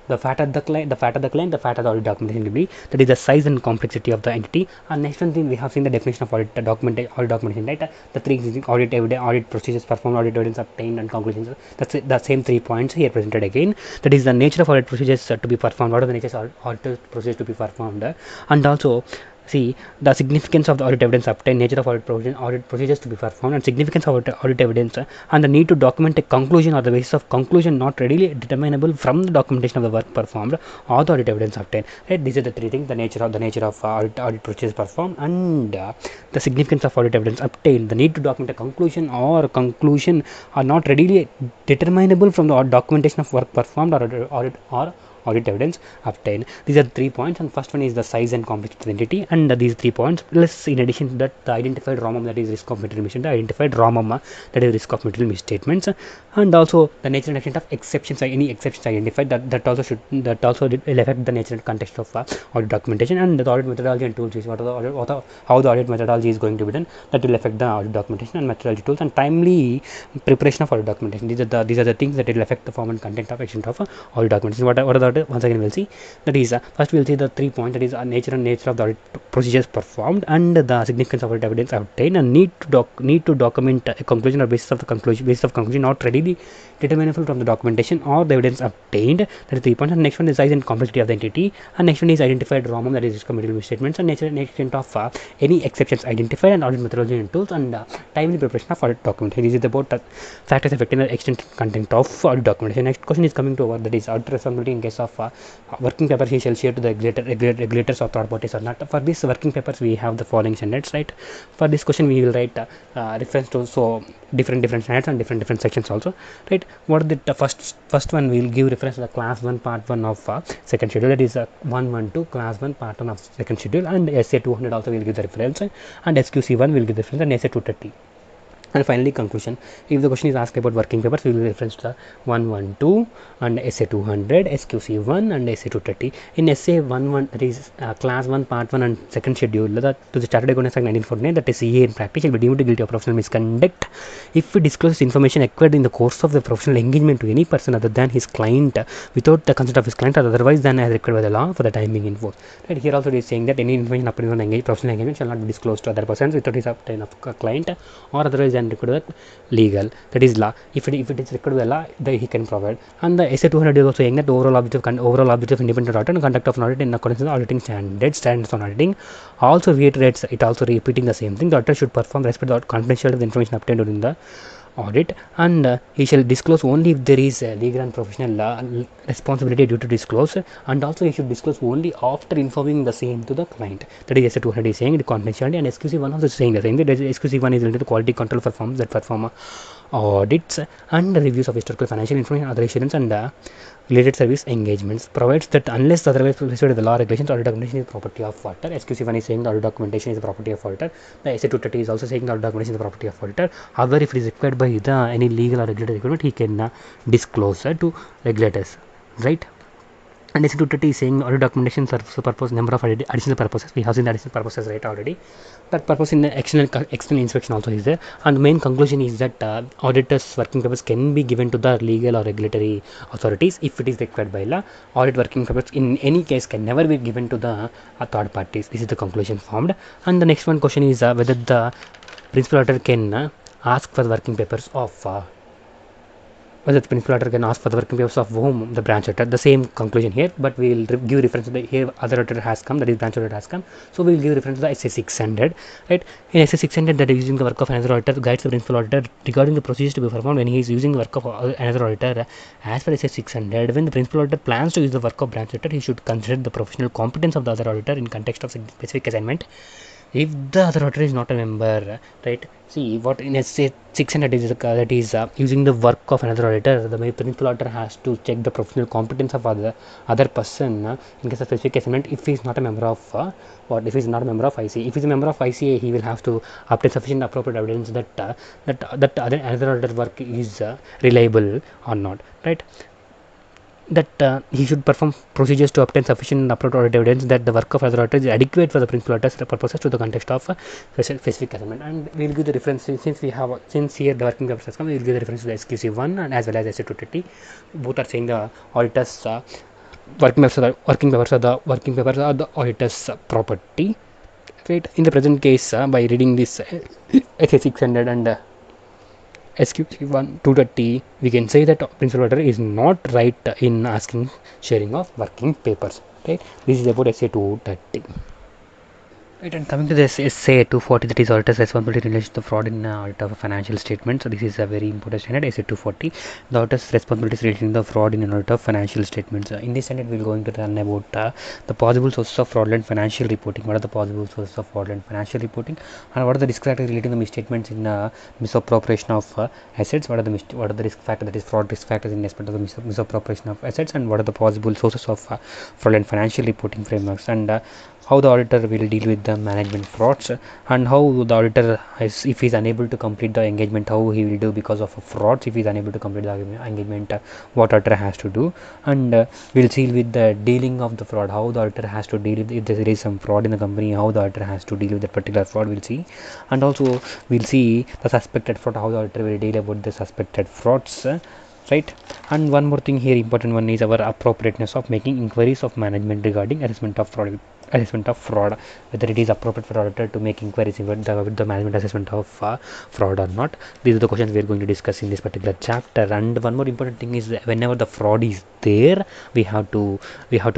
the fatter the client, the fatter the audit documentation will be. That is the size and complexity of the entity. And next one thing, we have seen the definition of audit documentation. Right, the three audit evidence, audit procedures performed, audit evidence obtained, and conclusions. That's the same 3 points here presented again. That is the nature of audit procedures to be performed. What are the natures of audit procedures to be performed, and also see the significance of the audit evidence obtained, nature of audit procedures to be performed, and significance of audit evidence, and the need to document a conclusion or the basis of conclusion not readily determinable from the documentation of the work performed or the audit evidence obtained. Right, these are the three things: the nature of audit procedures performed, and the significance of audit evidence obtained. The need to document a conclusion are not readily determinable from the documentation of work performed or audit evidence obtained. These are 3 points, and first one is the size and complexity of the entity, and these 3 points plus in addition to that the identified ROMM, that is risk of material misstatement, the identified ROMM, that is risk of material misstatements, and also the nature and extent of exceptions, any exceptions identified that also will affect the nature and context of audit documentation, and the audit methodology and tools is how the audit methodology is going to be done, that will affect the audit documentation and methodology tools, and timely preparation of audit documentation. These are the things that will affect the form and content of extent of audit documentation. What are the once again we'll see, that is first we'll see the 3 points, that is nature of the audit procedures performed, and the significance of audit evidence obtained, and need to document a conclusion or basis of conclusion not readily determinable from the documentation or the evidence obtained. That is 3 points. And next one is size and complexity of the entity, and next one is identified ROMM, that is risk of material misstatements, and nature and extent of any exceptions identified, and audit methodology and tools, and timely preparation of audit documentation. This is about factors affecting the extent and content of audit documentation. Next question is coming to over, that is audit responsibility in case of of working papers he shall share to the regulators or third parties or not. For this working papers we have the following standards, right? For this question we will write reference to so different standards and different sections also, right? What are the first one we will give reference to the class 1 part 1 of second schedule, that is 112 class 1 part 1 of second schedule, and SA 200 also will give the reference, and SQC1 will give the reference, and SA 230. And finally conclusion, if the question is asked about working papers, we will reference to 112 and SA 200, SQC1 and SA 230. In SA 11, that is class 1 part 1 and second schedule, that to the Chartered Accountants Act 1949, that is CA in practice will be deemed guilty of professional misconduct if it discloses information acquired in the course of the professional engagement to any person other than his client without the consent of his client or otherwise than as required by the law for the time being in force. Right, here also it is saying that any information obtained on professional engagement shall not be disclosed to other persons without his obtain of client or otherwise than required legal, that is law. If it is required by law, he can provide. And the SA 200 is also saying that overall objective of independent audit and conduct of an audit in accordance with auditing standards on auditing. Also reiterates it, also repeating the same thing. The auditor should perform respect the confidentiality of the information obtained during the audit, and he shall disclose only if there is a legal and professional responsibility due to disclose, and also he should disclose only after informing the same to the client. That is SA 200 is saying the confidentiality, and SQC1 also saying the same. That SQC1 is related to quality control for firms that perform audits and reviews of historical financial information, other assurance and related service engagements, provides that unless otherwise specified the law regulations, audit documentation is property of auditor. SQC1 is saying the audit documentation is the property of auditor. The SA 230 is also saying the audit documentation is the property of auditor. However, if it is required by any legal or regulatory requirement, he can disclose to regulators, right? And SA 230 is saying audit documentation serves the purpose number of additional purposes. We have seen the additional purposes right already. That purpose in the external inspection also is there. And the main conclusion is that auditors' working papers can be given to the legal or regulatory authorities if it is required by law. Audit working papers in any case can never be given to the third parties. This is the conclusion formed. And the next one question is whether the principal auditor can ask for the working papers of whether the principal auditor can ask for the working papers of whom the branch auditor. The same conclusion here, but we will give reference to the here other auditor has come, that is branch auditor has come. So we will give reference to the SA 600, right? In SA 600, that is using the work of another auditor guides the principal auditor regarding the procedures to be performed when he is using the work of another auditor. As per SA 600, when the principal auditor plans to use the work of branch auditor, he should consider the professional competence of the other auditor in context of specific assignment. If the other auditor is not a member, right? See what in SA 600 is that is using the work of another auditor. The principal auditor has to check the professional competence of other person in case of specific assignment. If he is not a member of if he is not a member of ICA, if he is a member of ICA, he will have to obtain sufficient appropriate evidence that another auditor work is reliable or not, right? That he should perform procedures to obtain sufficient and appropriate evidence that the work of other auditor is adequate for the principal auditor's purposes to the context of specific assignment. And we will give the reference since here the working papers has come, we will give the reference to the SQC1 and as well as SA 230. Both are saying the auditors working papers are the auditor's property, right? In the present case, by reading this SA 600 and SQC1 230, we can say that principal auditor is not right in asking sharing of working papers, right? This is about SA 230. Right, and coming to this SA 240, that is auditor's responsibility in relation to fraud in audit of financial statements. So this is a very important standard, SA 240. The auditor's responsibilities relating to the fraud in an audit of financial statements. In this standard, we will going to learn about the possible sources of fraudulent financial reporting. What are the possible sources of fraudulent financial reporting, and what are the risk factors relating to misstatements in misappropriation of assets? What are the risk factors, that is fraud risk factors in respect of the misappropriation of assets, and what are the possible sources of fraudulent financial reporting frameworks, and how the auditor will deal with the management frauds, and how the auditor if he is unable to complete the engagement, how he will do because of frauds. If he is unable to complete the engagement, what auditor has to do, and we'll deal with the dealing of the fraud, how the auditor has to deal with if there is some fraud in the company, how the auditor has to deal with that particular fraud, we'll see. And also we'll see the suspected fraud, how the auditor will deal about the suspected frauds, right? And one more thing here, important one, is our appropriateness of making inquiries of management regarding assessment of fraud. assessment of fraud, whether it is appropriate for auditor to make inquiries with the management assessment of fraud or not. These are the questions we are going to discuss in this particular chapter. And one more important thing is, whenever the fraud is there, we have to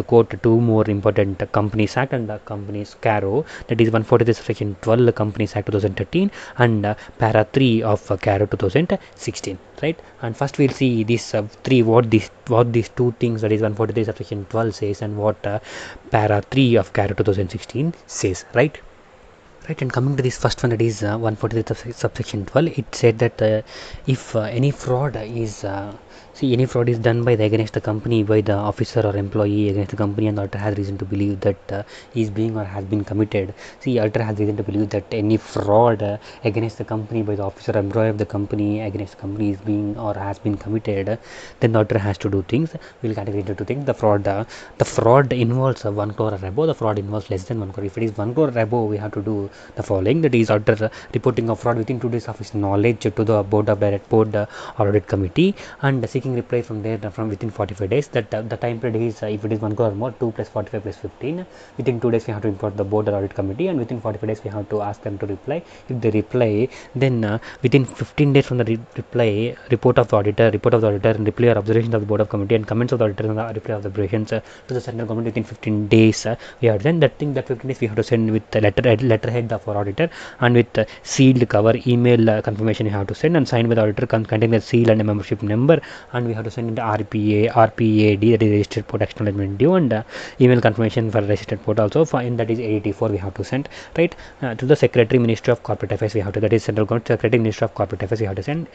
quote two more important Companies Act and Companies Caro, that is 143 section 12 Companies Act 2013 and para 3 of Caro 2016, right? And first we'll see these three, what these two things, that is 143 section 12 says and what para 3 of Caro 2016 says, right? Right, and coming to this first one, that is 143 subsection 12, it said that if any fraud is any fraud is done by the against the company by the officer or employee against the company, and the auditor has reason to believe that is being or has been committed. Auditor has reason to believe that any fraud against the company by the officer or employee of the company against the company is being or has been committed, then the auditor has to do things. We'll categorize into two things. The fraud involves 1 crore or above. The fraud involves less than 1 crore. If it is 1 crore or above, we have to do the following, that is auditor reporting of fraud within 2 days of his knowledge to the board or audit committee, and seeking reply from there from within 45 days. That the time period is, if it is 1 crore or more, 2 plus 45 plus 15, within 2 days we have to inform the board or audit committee, and within 45 days we have to ask them to reply. If they reply, then within 15 days from the reply, report of the auditor and reply or observation of the board of committee and comments of the auditor and the reply of the observations to the central government within 15 days. We have to send that 15 days we have to send with the letterhead of our auditor, and with sealed cover email confirmation you have to send, and signed by the auditor containing the seal and a membership number, and we have to send in the RPAD, that is registered port acknowledgement due, and email confirmation for registered port also, that is 84 we have to send, right? To the Secretary Ministry of Corporate Affairs we have to, that is Central Government Secretary Ministry of Corporate Affairs we have to send.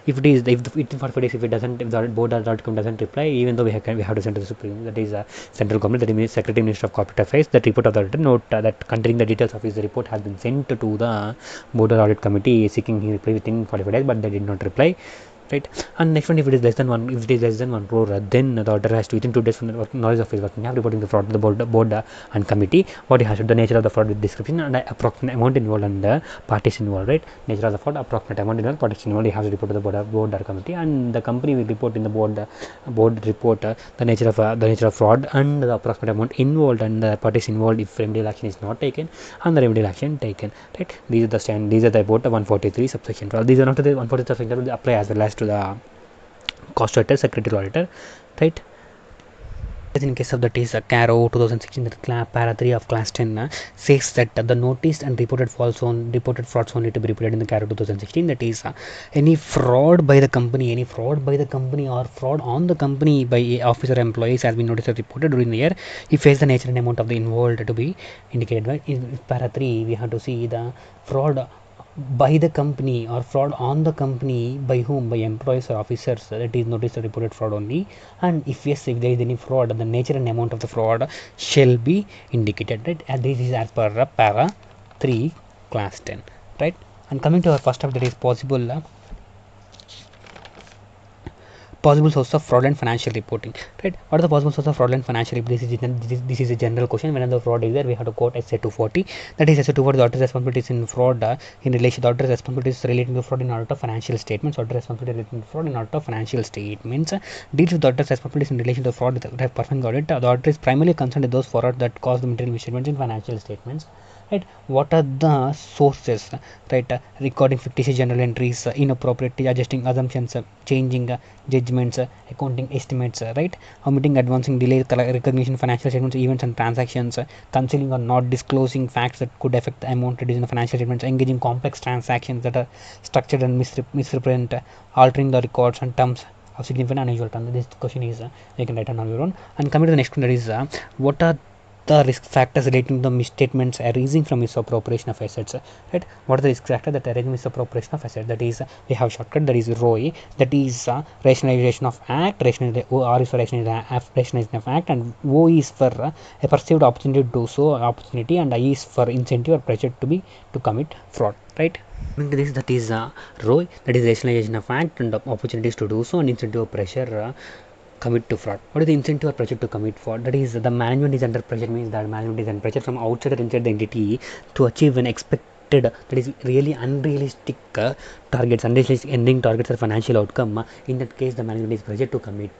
If it is within 45 days, if the board or outcome doesn't reply, even though we have to send to the Supreme, that is Central Government, that is Secretary Ministry of Corporate Affairs, that report of the auditor note that containing the details of his report has been sent to the board or audit committee seeking his reply within 45 days, but they did not reply, right? And next one, if it is less than 1 crore, then the auditor has to, within 2 days from the knowledge of his working, have reporting the fraud to the board and committee, what he has to, the nature of the fraud with description and the approximate amount involved and the parties involved, right? Nature of the fraud, approximate amount involved, parties involved, he has to report to the board or committee, and the company will report in the board report the nature of fraud and the approximate amount involved and the parties involved if remedial action is not taken, and the remedial action taken, right? These are the about 143 subsection 12. These are not to the 143 subsection 12, apply as well as to the cost auditor, secretary auditor, right? In case of that is Caro 2016, that para 3 of class 10 says that the noticed and reported frauds only to be reported in the Caro 2016, that is any fraud by the company or fraud on the company by officer employees has been noticed or reported during the year, if face the nature and amount of the involved to be indicated, right? In para 3 we have to see the fraud by the company or fraud on the company by whom, by employees or officers, that is noticed or reported fraud only, and if yes, if there is any fraud, the nature and amount of the fraud shall be indicated, right? And this is as per para 3 class 10, right? And coming to our first topic, that is possible source of fraudulent financial reporting, right? What are the possible source of fraudulent financial reporting? This is a general question. When the fraud is there, we have to quote SA 240, that is SA 240, the auditor's responsibilities in fraud in relation to the auditor's responsibilities relating to fraud in audit of financial statements, auditor's responsibility relating to fraud in audit of financial statements, deals with the auditor's responsibilities in relation to fraud with performing audit. The auditor is primarily concerned with those fraud that cause the material misstatements in financial statements, right? What are the sources, right? Recording fictitious journal entries, inappropriately adjusting assumptions, changing judgments, accounting estimates, right? Omitting, advancing, delayed recognition financial statements, events and transactions, concealing or not disclosing facts that could affect the amount reduced in the financial statements, engaging complex transactions that are structured and misrepresent, altering the records and terms of significant unusual terms. This question is you can write on your own. And coming to the next one, that is what are the risk factors relating to the misstatements arising from misappropriation of assets, right? What are the risk factors that arise misappropriation of assets? That is, we have shortcut, that is ROI, that is rationalization of act, R is for rationalization of act, and O is for a perceived opportunity to do so, opportunity, and I is for incentive or pressure to commit fraud, right? Coming to this, that is ROI, that is rationalization of act, and opportunities to do so, and incentive or pressure commit to fraud. What is the incentive or pressure to commit fraud? That is, the management is under pressure, means that management is under pressure from outside or inside the entity to achieve an expected that is really unrealistic unrealistic ending targets or financial outcome. In that case, the management is pressured to commit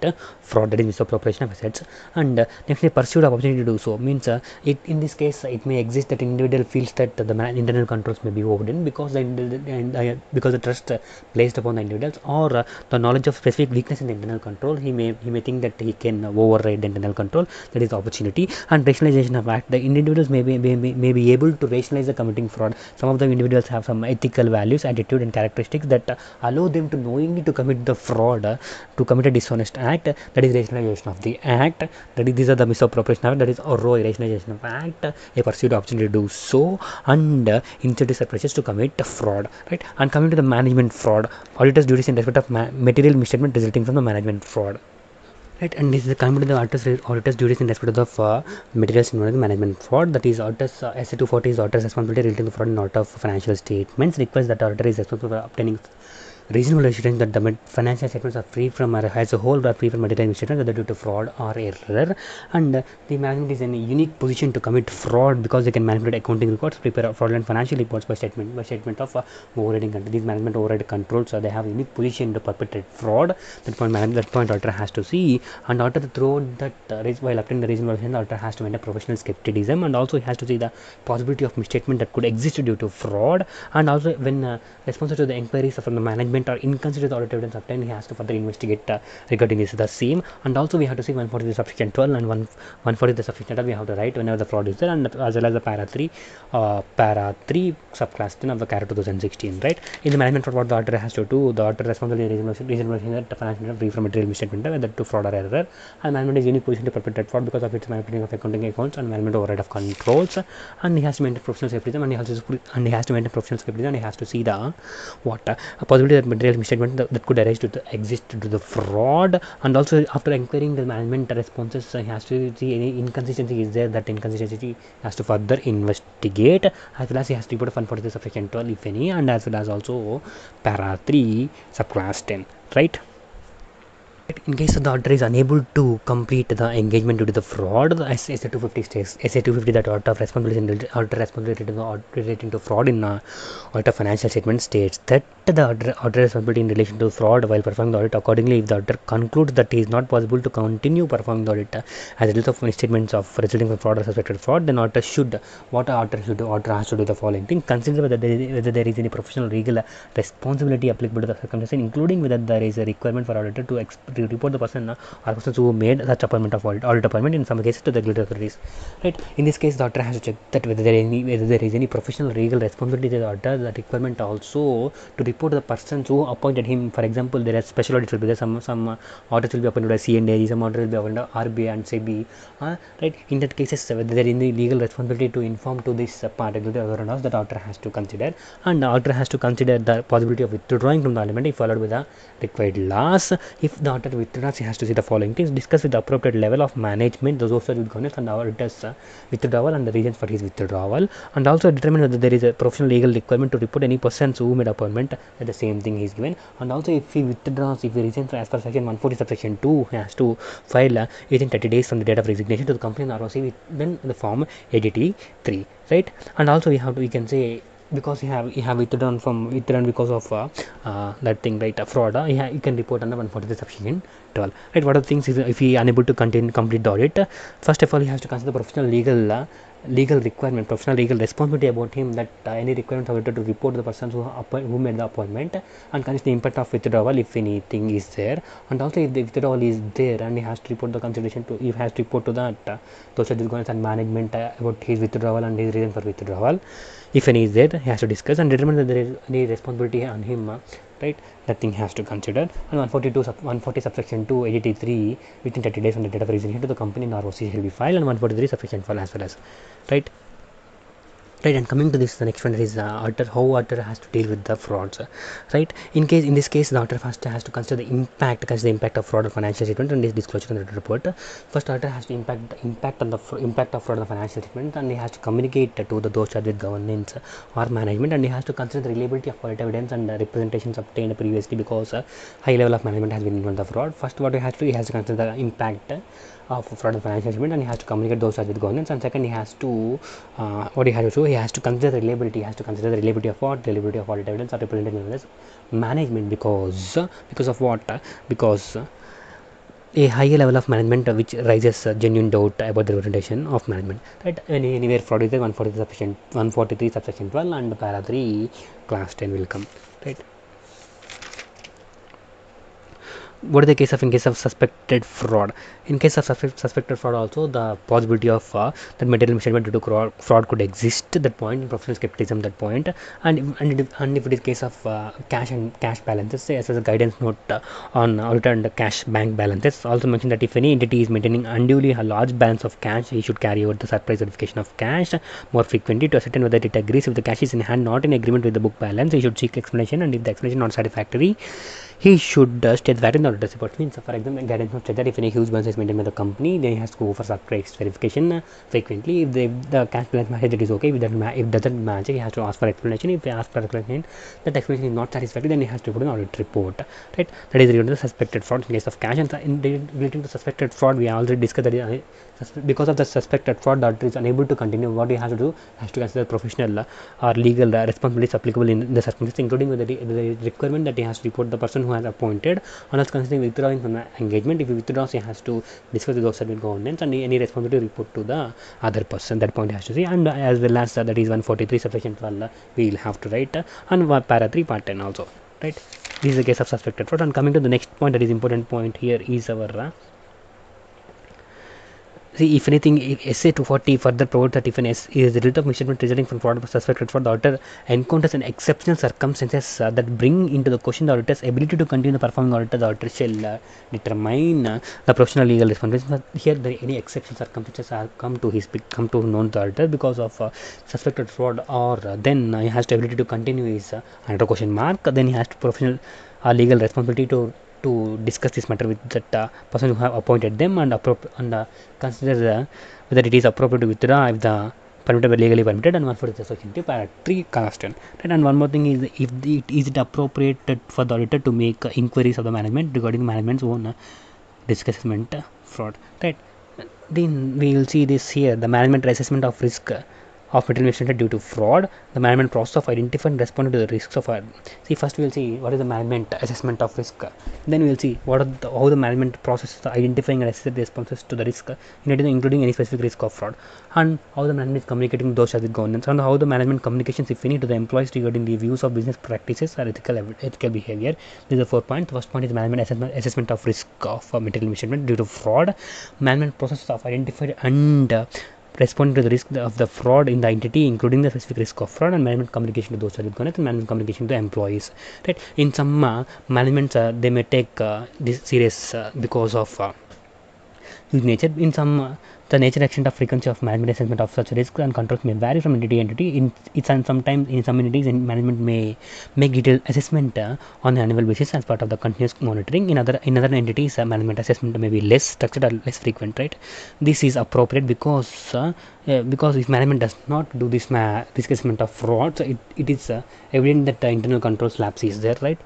fraud, that is misappropriation of assets, and next pursued opportunity to do so. Means in this case, it may exist that individual feels that the internal controls may be overdone because the trust placed upon the individuals, or the knowledge of specific weakness in the internal control. He may think that he can override the internal control. That is the opportunity. And rationalization of act. The individuals may be able to rationalize the committing fraud. Some of the individuals have some ethical values, attitude, and characteristics that allow them to knowingly to commit the fraud, to commit a dishonest act. That is rationalization of the act. That is, these are the misappropriation act. That is ROI, rationalization of act, a pursued opportunity to do so, and incentives are pressures to commit fraud, right? And coming to the management fraud, auditors' duties in respect of material misstatement resulting from the management fraud. Right, and this is coming to the auditors' duties in respect of materials involved in management fraud. That is, auditors SA 240 is auditor's responsibility relating to fraud in audit of financial statements. Requires that auditor is responsible for obtaining reasonable assurance that the financial statements are free from, as a whole, are free from material misstatements, whether due to fraud or error. And the management is in a unique position to commit fraud because they can manipulate accounting records, prepare fraudulent financial reports by statement of overriding control. These management override controls, so they have a unique position to perpetrate fraud. That point auditor has to see, and auditor throughout that while obtaining the reasonable assurance, auditor has to maintain professional skepticism, and also he has to see the possibility of misstatement that could exist due to fraud. And also when responses to the inquiries from the management are inconsistent with audit evidence obtained, he has to further investigate regarding this the same. And also we have to see 140 the subsection 12 and 140 the subsection 12 we have to write whenever the fraud is there, and as well as the para 3 subclass 10 of the CARA 2016, right? In the management fraud, what the auditor has to do, the auditor responsible reasonable that the financial free from material misstatement, whether to fraud or error, and management is unique position to perpetrate fraud because of its manipulating of accounting accounts and management override of controls. And he has to maintain professional skepticism, and he has to maintain professional skepticism, and he has to see the a possibility that material misstatement that could arise to exist to the fraud. And also after inquiring the management responses, he has to see any inconsistency is there. That inconsistency has to further investigate, as well as he has to report 143 subsection 12 if any, and as well as also para 3 subclass 10, right? In case the auditor is unable to complete the engagement due to the fraud, the SA 250 states, SA 250 that auditor responsibility relating to fraud in audit of financial statement states that the auditor responsibility in relation to fraud while performing the audit. Accordingly, if the auditor concludes that it is not possible to continue performing the audit as a result of misstatements of resulting from fraud or suspected fraud, then auditor has to do the following thing: consider whether there is any professional legal responsibility applicable to the circumstances, including whether there is a requirement for auditor to report the person or persons who made such appointment of audit appointment, in some cases to the regulatory authorities, right? In this case, the auditor has to check that whether there is any professional legal responsibility to the auditor, the requirement also to report the persons who appointed him. For example, there are special audits will be there, some audits will be appointed by C&A, some audits will be appointed by RBI and SEBI, right? In that cases, whether there is any legal responsibility to inform to this regulatory authorities, that auditor has to consider, and the auditor has to consider the possibility of withdrawing from the alignment if followed with the required laws. If the auditor withdraws, he has to see the following things: discuss with the appropriate level of management those also with governance and auditor's withdrawal and the reasons for his withdrawal, and also determine whether there is a professional legal requirement to report any persons who made appointment, that the same thing is given. And also if he withdraws, if he resigns as per section 140 subsection 2, he has to file within 30 days from the date of resignation to the company ROC then the form ADT 3, right? And also we can say, because you have withdrawn because of that thing, right? Fraud, you can report under 143 subsection 12, right? What are the things is, if he unable to complete the audit, first of all he has to consider professional legal requirement, professional legal responsibility about him, that any requirement auditor to report the persons who made the appointment, and consider the impact of withdrawal if anything is there. And also if the withdrawal is there, and he has to report the consideration to, he has to report to that those are the governance and management about his withdrawal and his reason for withdrawal. If any is there, he has to discuss and determine that there is any responsibility on him, right? That thing has to consider. And 140 subsection 2 83 within 30 days from the date of resignation to the company in ROC will be filed, and 143 subsection 12 as well as, right? Right, and coming to this, the next one is how auditor has to deal with the frauds, right? In this case, the auditor first has to consider the impact of fraud on financial statement and his disclosure in the report. First, auditor has to impact of fraud on the financial statement, and he has to communicate to those charged with governance or management, and he has to consider the reliability of audit evidence and representations obtained previously, because high level of management has been involved in the fraud. First, what he has to consider the impact of fraud and financial statement, and he has to communicate those charges with governance. And second, he has to what he has to do, he has to consider the reliability. He has to consider the reliability of what? Reliability of audit evidence or represented as management, because of what? Because a higher level of management which raises genuine doubt about the representation of management, right? Anywhere fraud is there, 143 subsection 12 and para 3 class 10 will come, right? What is the case of in case of suspected fraud? In case of suspected fraud, also the possibility of that material misstatement due to fraud could exist at that point, in professional skepticism that point. And if it is case of cash balances, say as a guidance note on audit and cash bank balances, also mentioned that if any entity is maintaining unduly a large balance of cash, he should carry out the surprise verification of cash more frequently to ascertain whether it agrees. If the cash is in hand not in agreement with the book balance, he should seek explanation, and if the explanation not satisfactory, he should state that in the audit report. Means, for example, guidance note said that if any huge balance is maintained by the company, then he has to go for surprise verification frequently. If the cash balance matches, it is okay. If it doesn't match, he has to ask for explanation. If he asks for explanation, that explanation is not satisfactory, then he has to put an audit report. Right? That is related to the suspected fraud in case of cash. And relating to suspected fraud, we already discussed that because of the suspected fraud, the auditor is unable to continue. What he has to do, has to consider professional or legal responsibilities applicable in the circumstances, including the requirement that he has to report the person who has appointed, and also considering withdrawing from the engagement. If he withdraws, he has to discuss with outside governance, and any responsibility report to the other person. That point he has to see, and as well as that is 143 subsection 12 we will have to write, and para 3 part 10 also, right? This is the case of suspected fraud. And coming to the next point, that is important point here is our see, if anything, if SA 240 further provides that if an S is the result of misstatement resulting from fraud or suspected fraud, the auditor encounters an exceptional circumstances that bring into the question the auditor's ability to continue performing audit, the auditor shall determine the professional legal responsibility. Here, any exceptional circumstances are come to known the auditor because of suspected fraud, or then he has the ability to continue his under question mark. Then he has to professional legal responsibility to discuss this matter with that person who have appointed them, and consider whether it is appropriate to withdraw if the permitted by legally permitted, and one for the section 2 para 3 constant, right? And one more thing is, if is it appropriate for the auditor to make inquiries of the management regarding management's own disbursement fraud, right? Then we will see this here, the management assessment of risk of material misstatement due to fraud, the management process of identifying and responding to the risks of see, first we will see what is the management assessment of risk, then we will see what are how the management process is identifying and assessing the responses to the risk, including any specific risk of fraud, and how the management is communicating those with governance, and how the management communications, if any, to the employees regarding the views of business practices or ethical behavior. These are 4 points. The first point is management assessment of risk of material misstatement due to fraud, management process of identified and responding to the risk of the fraud in the entity, including the specific risk of fraud, and management communication to those with governance, and management communication to employees, right? In some management they may take this serious because of huge nature. In some the nature, extent, of frequency of management assessment of such risks and controls may vary from entity to entity. Sometimes in some entities, management may make detailed assessment on an annual basis as part of the continuous monitoring. In other entities, management assessment may be less structured or less frequent, right? This is appropriate because if management does not do this risk assessment of fraud, so it is evident that the internal controls lapse is there, right?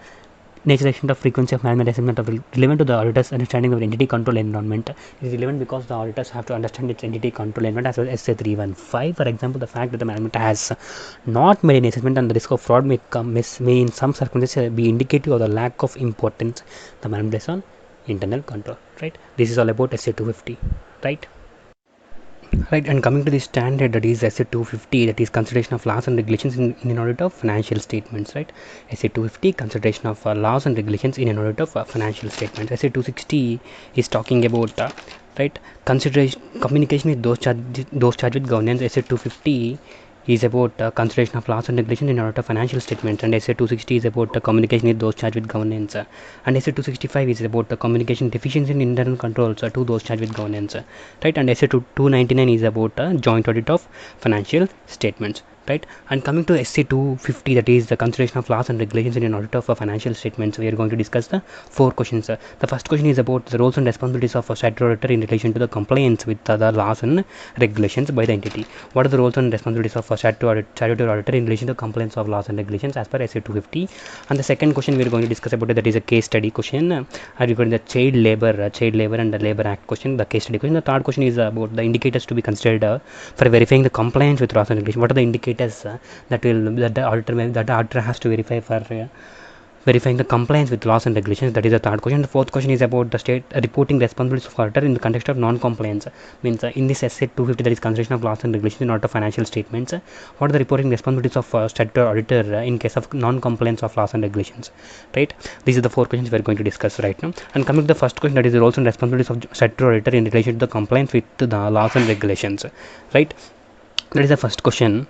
Nature, extent, of frequency of management assessment of relevant to the auditor's understanding of entity control environment. It is relevant because the auditors have to understand its entity control environment as well as SA 315. For example, the fact that the management has not made any assessment on the risk of fraud may in some circumstances be indicative of the lack of importance the management has on internal control, right? This is all about SA 250, right? Right, and coming to the standard, that is SA 250, that is consideration of laws and regulations in an audit of financial statements, right? SA 250, consideration of laws and regulations in an audit of financial statements. SA 260 is talking about right, consideration communication with those charged with governance. SA 250 is about consideration of laws and regulations in order to financial statements, and SA 260 is about communication with those charged with governance, and SA 265 is about communication deficiency in internal controls to those charged with governance, right? And SA 299 is about joint audit of financial statements, right? And coming to SC 250, that is the consideration of laws and regulations in an audit of financial statements, we are going to discuss the 4 questions. The first question is about the roles and responsibilities of a statutory auditor in relation to the compliance with the laws and regulations by the entity. What are the roles and responsibilities of a statutory auditor in relation to compliance of laws and regulations as per SC 250? And the second question we are going to discuss about it, that is a case study question regarding the child labor and the labor act question, the case study question. The third question is about the indicators to be considered for verifying the compliance with laws and regulations. What are the indicators that the auditor has to verify for verifying the compliance with laws and regulations? That is the third question. The fourth question is about the state reporting responsibilities of auditor in the context of non-compliance. Means in this essay 250, that is consideration of laws and regulations in order of financial statements. What are the reporting responsibilities of statutory auditor in case of non-compliance of laws and regulations? Right. These are the 4 questions we are going to discuss right now. And coming to the first question, that is the roles and responsibilities of statutory auditor in relation to the compliance with the laws and regulations. Right. That is the first question.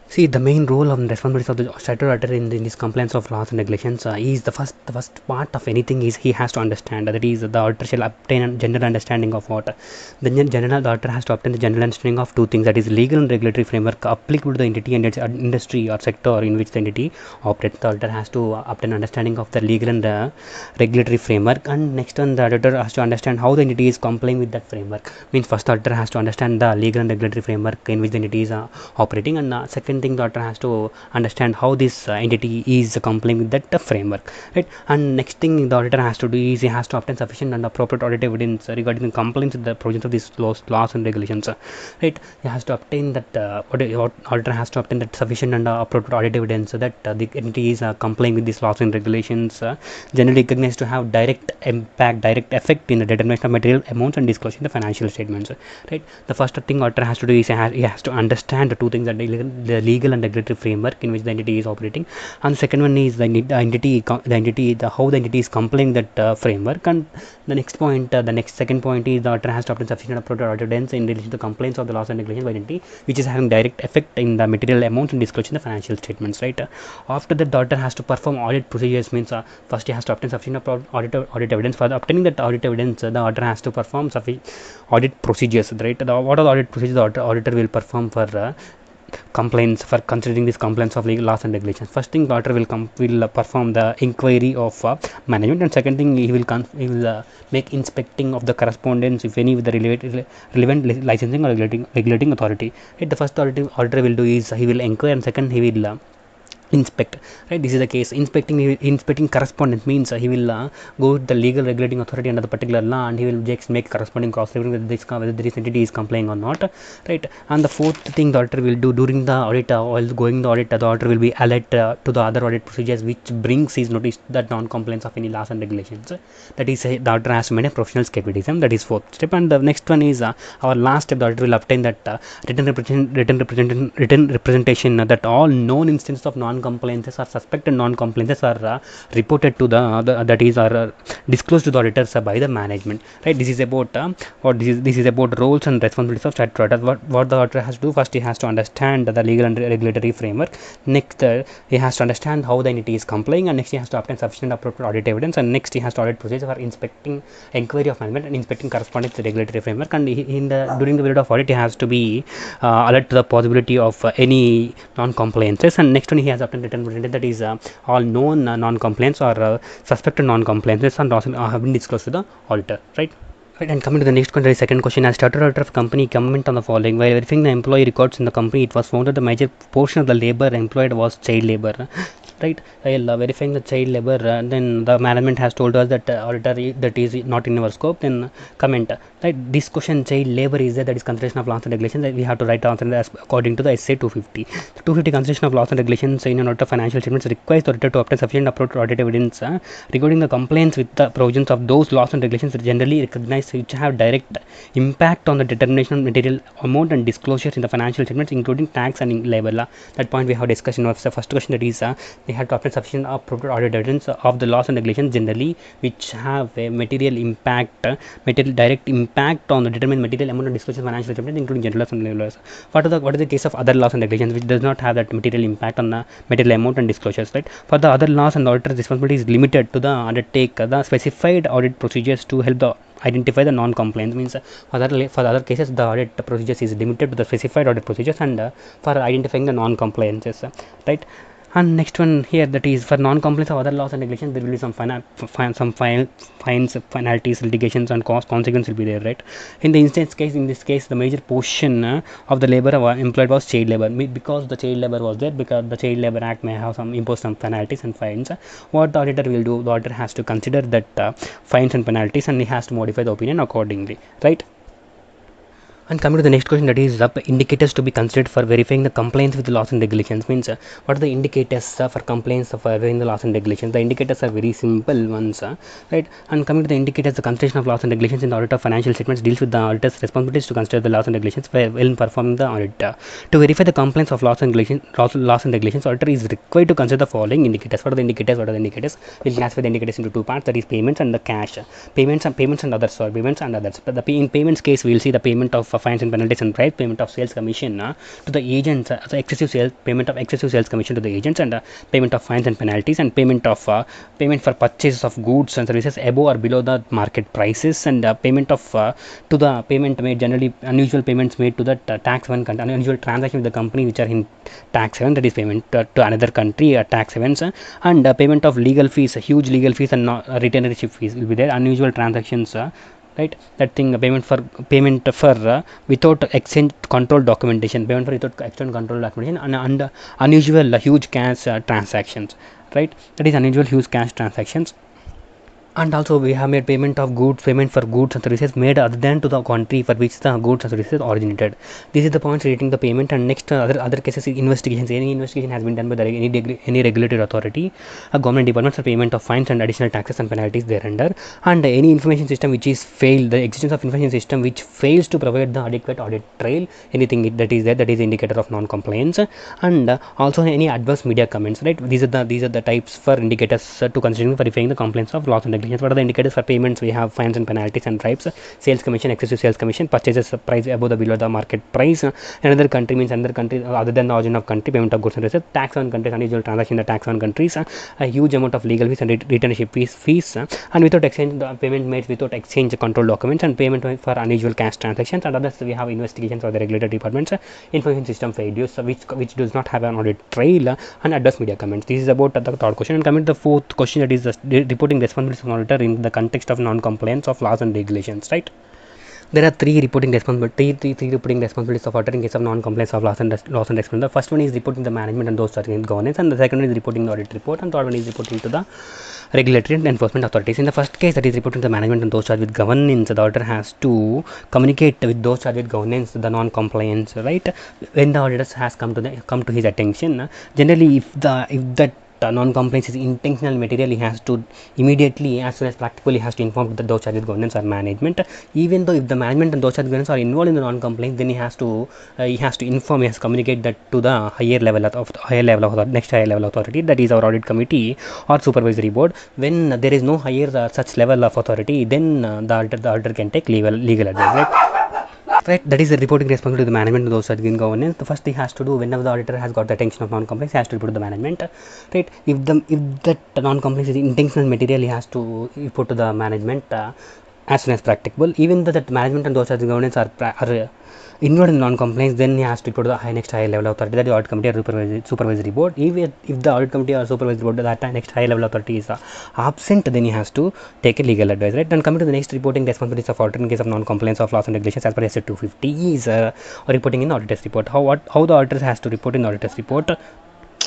See, the main role and responsibilities of the statutory auditor in this compliance of laws and regulations is the first part of anything is he has to understand that is the auditor shall obtain a general understanding of what the auditor has to obtain the general understanding of 2 things, that is legal and regulatory framework applicable to the entity and its industry or sector in which the entity operates. The auditor has to obtain understanding of the legal and regulatory framework, and next one the auditor has to understand how the entity is complying with that framework. Means first the auditor has to understand the legal and regulatory framework in which the entity is operating, and second thing the auditor has to understand how this entity is complying with that framework, right? And next thing the auditor has to do is he has to obtain sufficient and appropriate audit evidence regarding the compliance with the provisions of these laws and regulations, right? He has to obtain that auditor has to obtain that sufficient and appropriate audit evidence that the entity is complying with these laws and regulations, generally recognized to have direct effect in the determination of material amounts and disclosure in the financial statements, right? The first thing auditor has to do is he has to understand the 2 things, that the legal and regulatory framework in which the entity is operating, and the second one is how the entity is complying that framework. And the next point, the second point is the auditor has to obtain sufficient appropriate audit evidence in relation to the compliance of the laws and regulations by the entity which is having direct effect in the material amounts and disclosure in the financial statements, right? After that the auditor has to perform audit procedures. Means first he has to obtain sufficient audit evidence. For obtaining that audit evidence, the auditor has to perform sufficient audit procedures, right? What are the audit procedures the auditor will perform for complaints, for considering this complaints of legal laws and regulations? First thing the auditor will perform the inquiry of management, and second thing he will make inspecting of the correspondence, if any, with the relevant licensing or regulating authority, right? The first auditor will do is he will inquire, and second he will inspect, right? This is the case. Inspecting correspondence means he will go to the legal regulating authority under the particular law, and he will just make corresponding cross-reference whether this entity is complying or not, right? And the fourth thing the auditor will do during the audit, while going the audit, the auditor will be alert to the other audit procedures which brings his notice that non-compliance of any laws and regulations. That is the auditor has to maintain professional skepticism. That is fourth step. And the next one is our last step. The auditor will obtain that written representation that all known instances of non-compliances or suspected non-compliances are reported to that is are disclosed to the auditors by the management, right? This is about this is about roles and responsibilities of statutory auditor. What the auditor has to do: first he has to understand the legal and regulatory framework, next he has to understand how the entity is complying, and next he has to obtain sufficient appropriate audit evidence, and next he has to audit procedure for inspecting inquiry of management and inspecting corresponding to the regulatory framework. And during the period of audit he has to be alert to the possibility of any non-compliances, and next one he has obtained written representation, that is all known non-compliance or suspected non-compliances and have been disclosed to the auditor, right? Right, and coming to the next question, the second question: as statutory auditor of company comment on the following. While verifying the employee records in the company, it was found that the major portion of the labor employed was child labor, right? While verifying the child labor, then the management has told us that auditor that is not in our scope. Then comment, right? This question, child labor, is that is consideration of laws and regulations, that we have to write answer as according to the essay 250. The 250 consideration of laws and regulations in an auditor financial statements requires the auditor to obtain sufficient appropriate audit evidence regarding the compliance with the provisions of those laws and regulations that generally recognized which have direct impact on the determination of material amount and disclosures in the financial statements, including tax and labor law. That point we have discussed in the first question, that is they have to obtain sufficient appropriate audit evidence of the laws and regulations generally which have a material direct impact on the determined material amount and disclosure of financial statements, including general laws and labor laws. What is the case of other laws and regulations which does not have that material impact on the material amount and disclosures, right? For the other laws, and the auditor's responsibility is limited to the undertake the specified audit procedures to help the identify the non-compliance. Means for the other cases, the audit procedures is limited to the specified audit procedures, and for identifying the non-compliances, right? And next one here, that is for non-compliance of other laws and regulations, there will be some fines, penalties, litigations, and cost consequence will be there, right? In this case, the major portion of the labor employed was child labor. Because the child labor was there, because the Child Labor Act may have impose some penalties and fines. What the auditor will do, the auditor has to consider that fines and penalties, and he has to modify the opinion accordingly, right? And coming to the next question, that is indicators to be considered for verifying the compliance with the laws and regulations. Means what are the indicators for compliance of verifying the laws and regulations? The indicators are very simple ones, right? And coming to the indicators, the consideration of laws and regulations in the audit of financial statements deals with the auditor's responsibilities to consider the laws and regulations while performing the audit. To verify the compliance of laws and regulations, auditor is required to consider the following indicators. What are the indicators? We'll classify the indicators into two parts, that is payments and the cash. Payments and others. But in payments case, we'll see the payment of fines and penalties and bribes, payment of sales commission to the agents, payment of excessive sales commission to the agents, and payment of fines and penalties, and payment for purchases of goods and services above or below the market prices, and payment to the payment made, generally unusual payments made to the tax haven country, unusual transaction with the company which are in tax haven, that is payment to another country tax havens, and payment of legal fees, huge legal fees, and retainership fees will be there. Unusual transactions, right? That thing, payment for without exchange control documentation, payment for without exchange control documentation, and unusual huge cash transactions, right? That is unusual huge cash transactions. And also we have made payment for goods and services made other than to the country for which the goods and services originated. This is the points relating the payment. And next, other cases is investigations. Any investigation has been done by any regulatory authority, a government department, for payment of fines and additional taxes and penalties thereunder. And any information system which is failed, the existence of information system which fails to provide the adequate audit trail, anything that is there, that is indicator of non-compliance. And also any adverse media comments, right? These are the types for indicators to considering verifying the compliance of laws and regulations. What are the indicators for payments? We have fines and penalties and bribes, sales commission, excessive sales commission, purchases price above the below the market price. Another country means another country other than the origin of country, payment of goods and services, tax on countries, unusual transaction in the tax on countries, a huge amount of legal fees and retainership fees, and without exchange, the payment made without exchange control documents, and payment for unusual cash transactions. And others, we have investigations of the regulatory departments, information system failures which does not have an audit trail, and adverse media comments. This is about the third question. And coming to the fourth question, that is the reporting responsibilities of auditor in the context of non-compliance of laws and regulations, right? There are three reporting responsibilities of auditor in case of non-compliance of laws and regulations. The first one is reporting the management and those charged in governance, and the second one is reporting the audit report, and third one is reporting to the regulatory and enforcement authorities. In the first case, that is reporting to the management and those charged with governance, the auditor has to communicate with those charged with governance the non-compliance, right? When the auditors has come to his attention, generally if that non-compliance is intentional material, he has to immediately, as soon as practicable, he has to inform the those charged with governance or management. Even though if the management and those charged with governance are involved in the non-compliance, then he has to inform, he has to communicate that to the higher level of next higher level authority, that is our audit committee or supervisory board. When there is no higher such level of authority, then the auditor can take legal advice, right? That is the reporting responsibility to the management of those in governance. The first thing he has to do, whenever the auditor has got the attention of non-compliance, he has to report to the management, right? If that non-compliance is intentional material, he has to report to the management as soon as practicable. Even though that management and those in governance are involved in non-compliance, then he has to report to the next higher level authority, that is audit committee or supervisory board. If the audit committee or supervisory board, that next higher level authority is absent, then he has to take a legal advice, right? Then coming to the next reporting responsibilities of auditor in case of non-compliance of laws and regulations as per SA 250 is reporting in the auditor's report. How the auditor has to report in the auditor's report?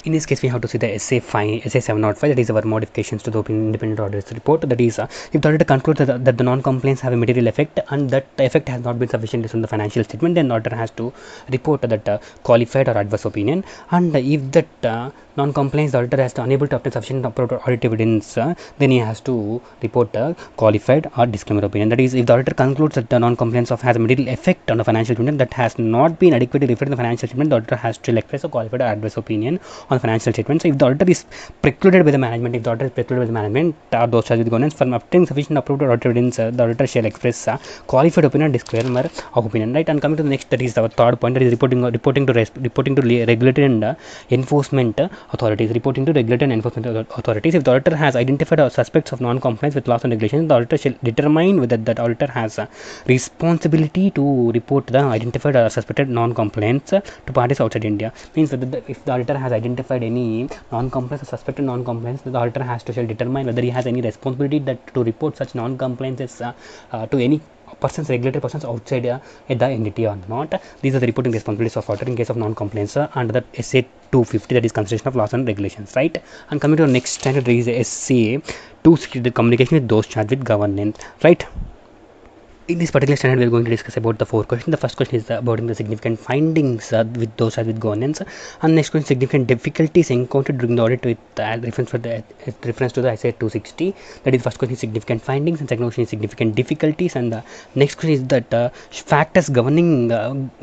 In this case, we have to see the SA 705, that is our modifications to the independent auditor's report. That is, if the auditor concludes that the non-compliance have a material effect and that the effect has not been sufficient based on the financial statement, then the auditor has to report that qualified or adverse opinion. And if that non-compliance, the auditor has to unable to obtain sufficient audit evidence, then he has to report a qualified or disclaimer opinion. That is, if the auditor concludes that the non-compliance has a material effect on the financial statement that has not been adequately reflected in the financial statement, the auditor has to express a qualified or adverse opinion on financial statements. So if the auditor is precluded by the management, or those charged with governance from obtaining sufficient approved audit evidence, the auditor shall express a qualified opinion, disclaimer of opinion, right? And coming to the next, that is our third point, that is reporting to regulatory and enforcement authorities. Reporting to regulatory and enforcement authorities. If the auditor has identified suspects of non-compliance with laws and regulations, the auditor shall determine whether that auditor has a responsibility to report the identified or suspected non-compliance to parties outside India. Means that if the auditor has identified any non-compliance or suspected non-compliance, the auditor has to shall determine whether he has any responsibility that to report such non-compliances to any persons, regulatory persons outside the entity or not. These are the reporting responsibilities of auditor in case of non-compliance under the SA 250, that is consideration of laws and regulations, right? And coming to the next standard, there is SA 260, the communication with those charged with governance, right? In this particular standard, we are going to discuss about the 4 questions. The first question is about the significant findings with those with governance, and next question, significant difficulties encountered during the audit with reference to the SA 260. That is, first question is significant findings, and second question is significant difficulties, and the next question is that factors governing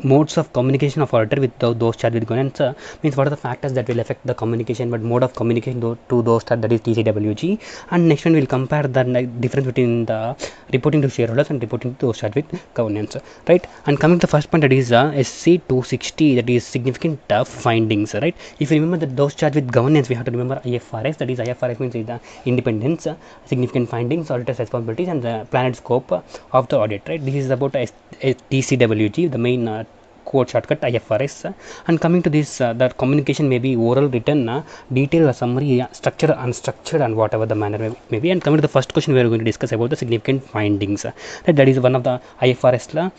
modes of communication of auditor with those charged with governance. Means what are the factors that will affect the communication, but mode of communication to those charged, that is TCWG. And next one will compare the difference between the reporting to shareholders and reporting to those charged with governance, right? And coming to the first point, that is SC 260, that is significant findings, right? If you remember that those charged with governance, we have to remember IFRS, that is IFRS means the independence, significant findings, auditor's responsibilities, and the planned scope of the audit, right? This is about TCWG, the main code shortcut IFRS. And coming to this, the communication may be oral, written, detailed, summary, structured, unstructured, and whatever the manner may be. And coming to the first question, we are going to discuss about the significant findings. That is one of the IFRS law.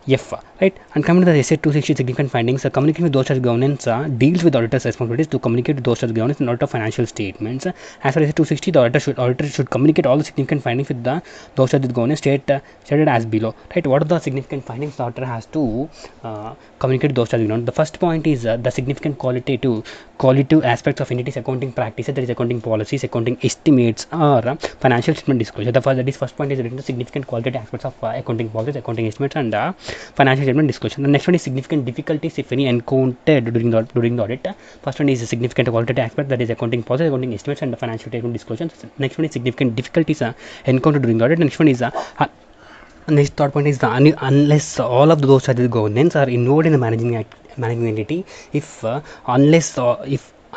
F, right? And coming to the SA 260, significant findings, communicating with those charged governance deals with auditor's responsibilities to communicate with those charged governance in order of financial statements. As for SA 260, the auditor should communicate all the significant findings with the those charged with governance stated as below, right? What are the significant findings the auditor has to communicate with those charged with governance? The first point is the significant qualitative aspects of entities' accounting practices, that is accounting policies, accounting estimates, or financial statement disclosure. That is first point is written to significant qualitative aspects of accounting policies, accounting estimates, and financial statement disclosure. The next one is significant difficulties, if any, encountered during the audit. First one is a significant qualitative aspect, that is accounting policies, accounting estimates, and financial statement disclosure. Next one is significant difficulties encountered during the audit. Next one is next third point is unless all of those charged with governance are involved in the managing entity,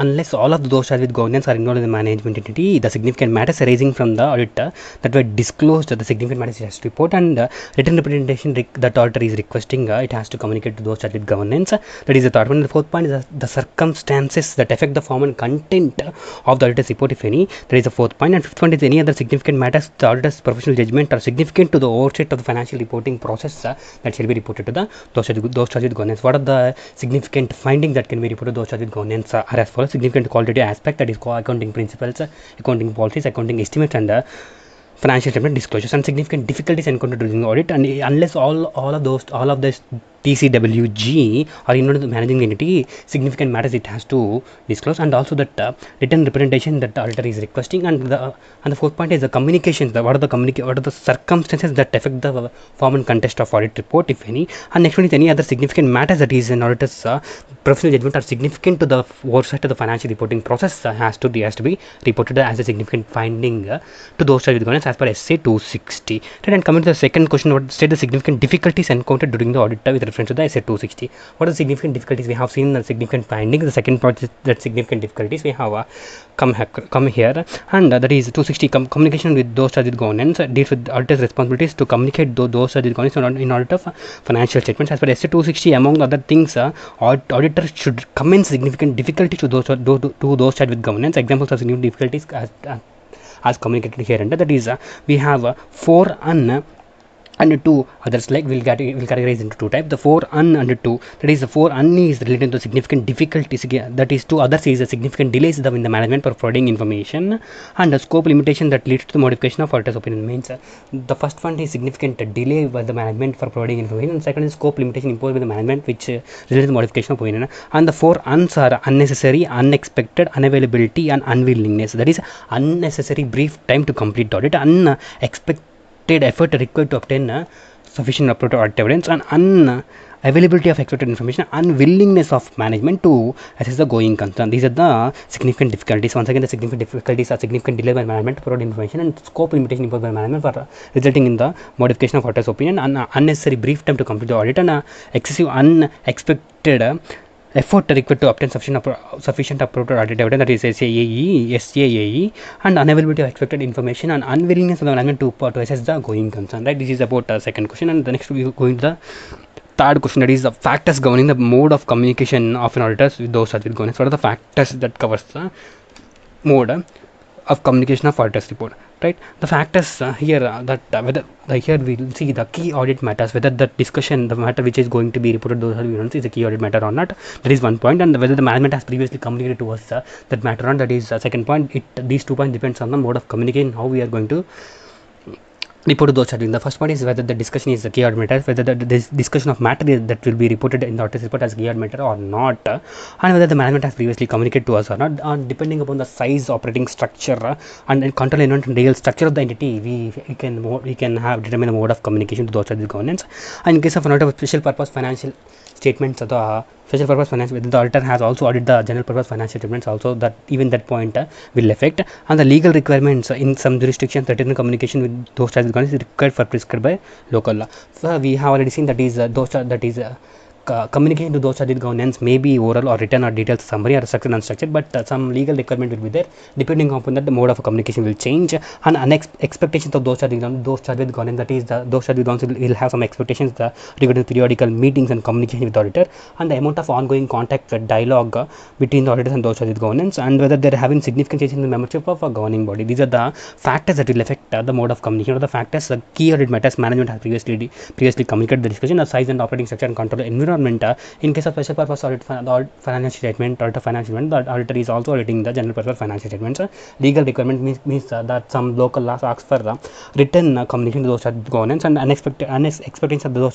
unless all of those charged with governance are involved in the management entity, the significant matters arising from the auditor that were disclosed, the significant matters it has to report, and written representation that auditor is requesting, it has to communicate to those charged with governance. That is the third one. The fourth point is the circumstances that affect the form and content of the auditor's report, if any. That is the fourth point. And fifth one is any other significant matters the auditor's professional judgment are significant to the oversight of the financial reporting process that shall be reported to the those charged with governance. What are the significant findings that can be reported to those charged with governance are as follows: significant qualitative aspect, that is accounting principles, accounting policies, accounting estimates, and financial statement disclosures. And significant difficulties encountered during the audit, and unless all of this TCWG are involved in the managing entity, significant matters it has to disclose, and also that written representation that the auditor is requesting. And the fourth point is the communications. What are the circumstances that affect the form and context of audit report, if any. And next one is any other significant matters that is an auditor's professional judgment are significant to the oversight of the financial reporting process has to be reported as a significant finding to those charged with governance as per SA 260. And coming to the second question, what state the significant difficulties encountered during the audit with reference to the SA 260. What are the significant difficulties? We have seen the significant findings. The second part is that significant difficulties we have come here, and that is 260 communication with those charged with governance deals with auditor's responsibilities to communicate those charged with governance in audit of financial statements. As per SA 260, among other things, auditors should commence significant difficulties to those charged with governance. Examples of significant difficulties as communicated here under, that is we have 4 and 2 others, like we'll categorize into 2 types. The 4 and 2, that is the 4 is related to significant difficulties, that is 2 others is a significant delays in the management for providing information, and the scope limitation that leads to the modification of auditor's opinion. Means the first one is significant delay by the management for providing information, and second is scope limitation imposed by the management which relates to the modification of opinion. And the 4 uns are unnecessary, unexpected, unavailability, and unwillingness. That is unnecessary brief time to complete the audit, unexpected effort required to obtain sufficient upload audit evidence, and unavailability of expected information, unwillingness of management to assess the going concern. These are the significant difficulties. Once again, the significant difficulties are significant delay by management to provide information, and scope limitation imposed by management for resulting in the modification of auditor's opinion, and unnecessary brief time to complete the audit, and excessive unexpected effort required to obtain sufficient approved audit evidence, that is SAAE, and unavailability of expected information and unwillingness of the management to assess the going concern. Right, this is about second question, and the next we go into the third question, that is the factors governing the mode of communication of an auditor with those charged with governance. What are the factors that covers the mode of communication of auditors report? Right, the factors here that whether here we will see the key audit matters, whether the discussion, the matter which is going to be reported those are is a key audit matter or not. That is one point. And whether the management has previously communicated to us that matter or not, that is second point. These 2 points depends on the mode of communication, how we are going to report to those charging. The first point is whether the discussion is the key audit matter, whether this discussion of matter that will be reported in the auditor's report as key audit matter or not, and whether the management has previously communicated to us or not. Depending upon the size, operating structure, and control environment and real structure of the entity, we can have determine the mode of communication to those charging governance. And in case of an auditor of special purpose financial statements, the special purpose finance, whether the auditor has also audited the general purpose financial statements, also that even that point will affect. And the legal requirements in some jurisdictions, written communication with those charged is required for prescribed by local law. So we have already seen that is communication to those charged governance may be oral or written or detailed summary or structured and unstructured, but some legal requirement will be there. Depending upon that, the mode of communication will change, and expectations of those charged with governance, that is those charged with governance will have some expectations regarding periodical meetings and communication with the auditor, and the amount of ongoing contact dialogue between the auditors and those charged with governance, and whether they are having significant changes in the membership of a governing body. These are the factors that will affect the mode of communication, or the factors the key audit matters management has previously communicated the discussion, the size and operating structure and control environment. In case of special purpose audit, the financial statement, auditor financial statement, the auditor is also auditing the general purpose financial statements. Legal requirement means that some local laws asks for written communication to those charged with governance, and expectations of those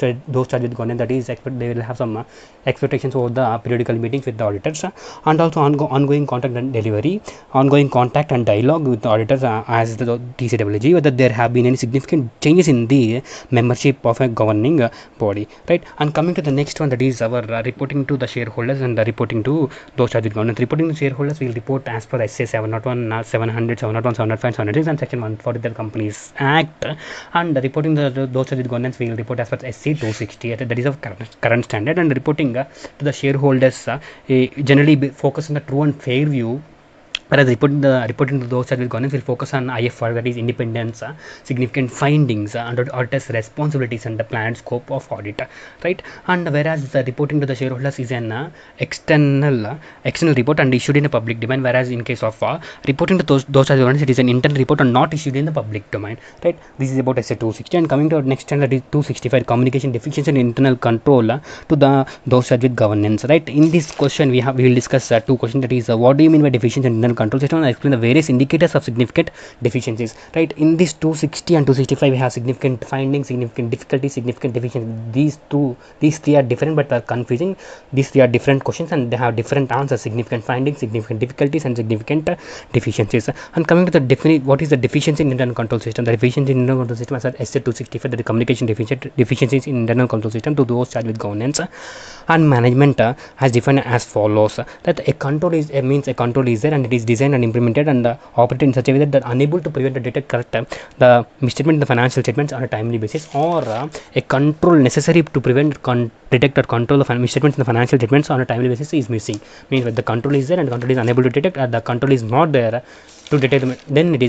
charged with governance, that is they will have some expectations over the periodical meetings with the auditors, and also ongoing contact and delivery, ongoing contact and dialogue with the auditors as the TCWG, whether there have been any significant changes in the membership of a governing body. Right, and coming to the next one, that is our reporting to the shareholders and reporting to those charged with governance. Reporting to shareholders, we will report as per SA 701, 700, 701, 705, 706 and section 140 the Companies Act, and reporting those charged with governance, we will report as per SC 260, that is of current standard. And reporting to the shareholders generally focus on the true and fair view, whereas reporting to those charged with governance will focus on IFR, that is independence, significant findings, and auditor's responsibilities and the planned scope of audit. Right, and whereas the reporting to the shareholders is an external report and issued in a public domain, whereas in case of reporting to those charged with governance, it is an internal report and not issued in the public domain. Right, this is about SA 260. And coming to our next standard, that is 265, communication deficiency and internal control to the those charged with governance. Right, in this question we will discuss two questions, that is what do you mean by deficiency and internal control system, and explain the various indicators of significant deficiencies. Right, in this 260 and 265 we have significant findings, significant difficulties, significant deficiencies. These three are different but are confusing. These three are different questions and they have different answers: significant findings, significant difficulties and significant deficiencies. And coming to the what is the deficiency in internal control system? The deficiency in internal control system, as SA 265, that the communication deficiencies in internal control system to those charged with governance and management has defined as follows: that a control is means a control is there and it is designed and implemented and operated in such a way that unable to prevent or detect correct the misstatement in the financial statements on a timely basis, or a control necessary to prevent, detect or control the misstatements in the financial statements on a timely basis is missing. Means that the control is there and the control is unable to detect, and the control is not there to detect, then it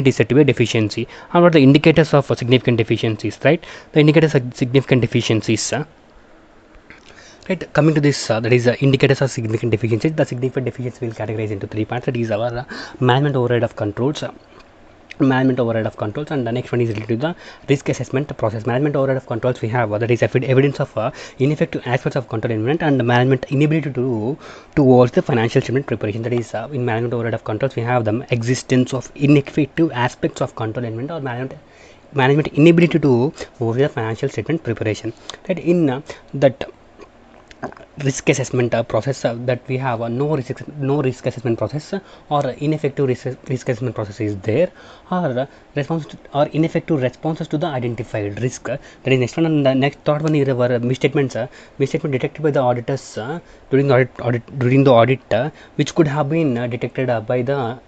is said to be a deficiency. And what are the indicators of significant deficiencies? Right, the indicators of significant deficiencies. Right, coming to this, that is indicators of significant deficiencies. The significant deficiencies will categorize into three parts. That is our management override of controls. And the next one is related to the risk assessment process. Management override of controls, we have that is evidence of ineffective aspects of control environment and management inability to towards the financial statement preparation. That is in management override of controls, we have the existence of ineffective aspects of control environment or management inability to over the financial statement preparation. Right, in that risk assessment process, that we have no risk assessment process or ineffective risk assessment process is there, or ineffective responses to the identified risk. That is next one. And the next third one is our misstatement detected by the auditors during the audit which could have been detected by the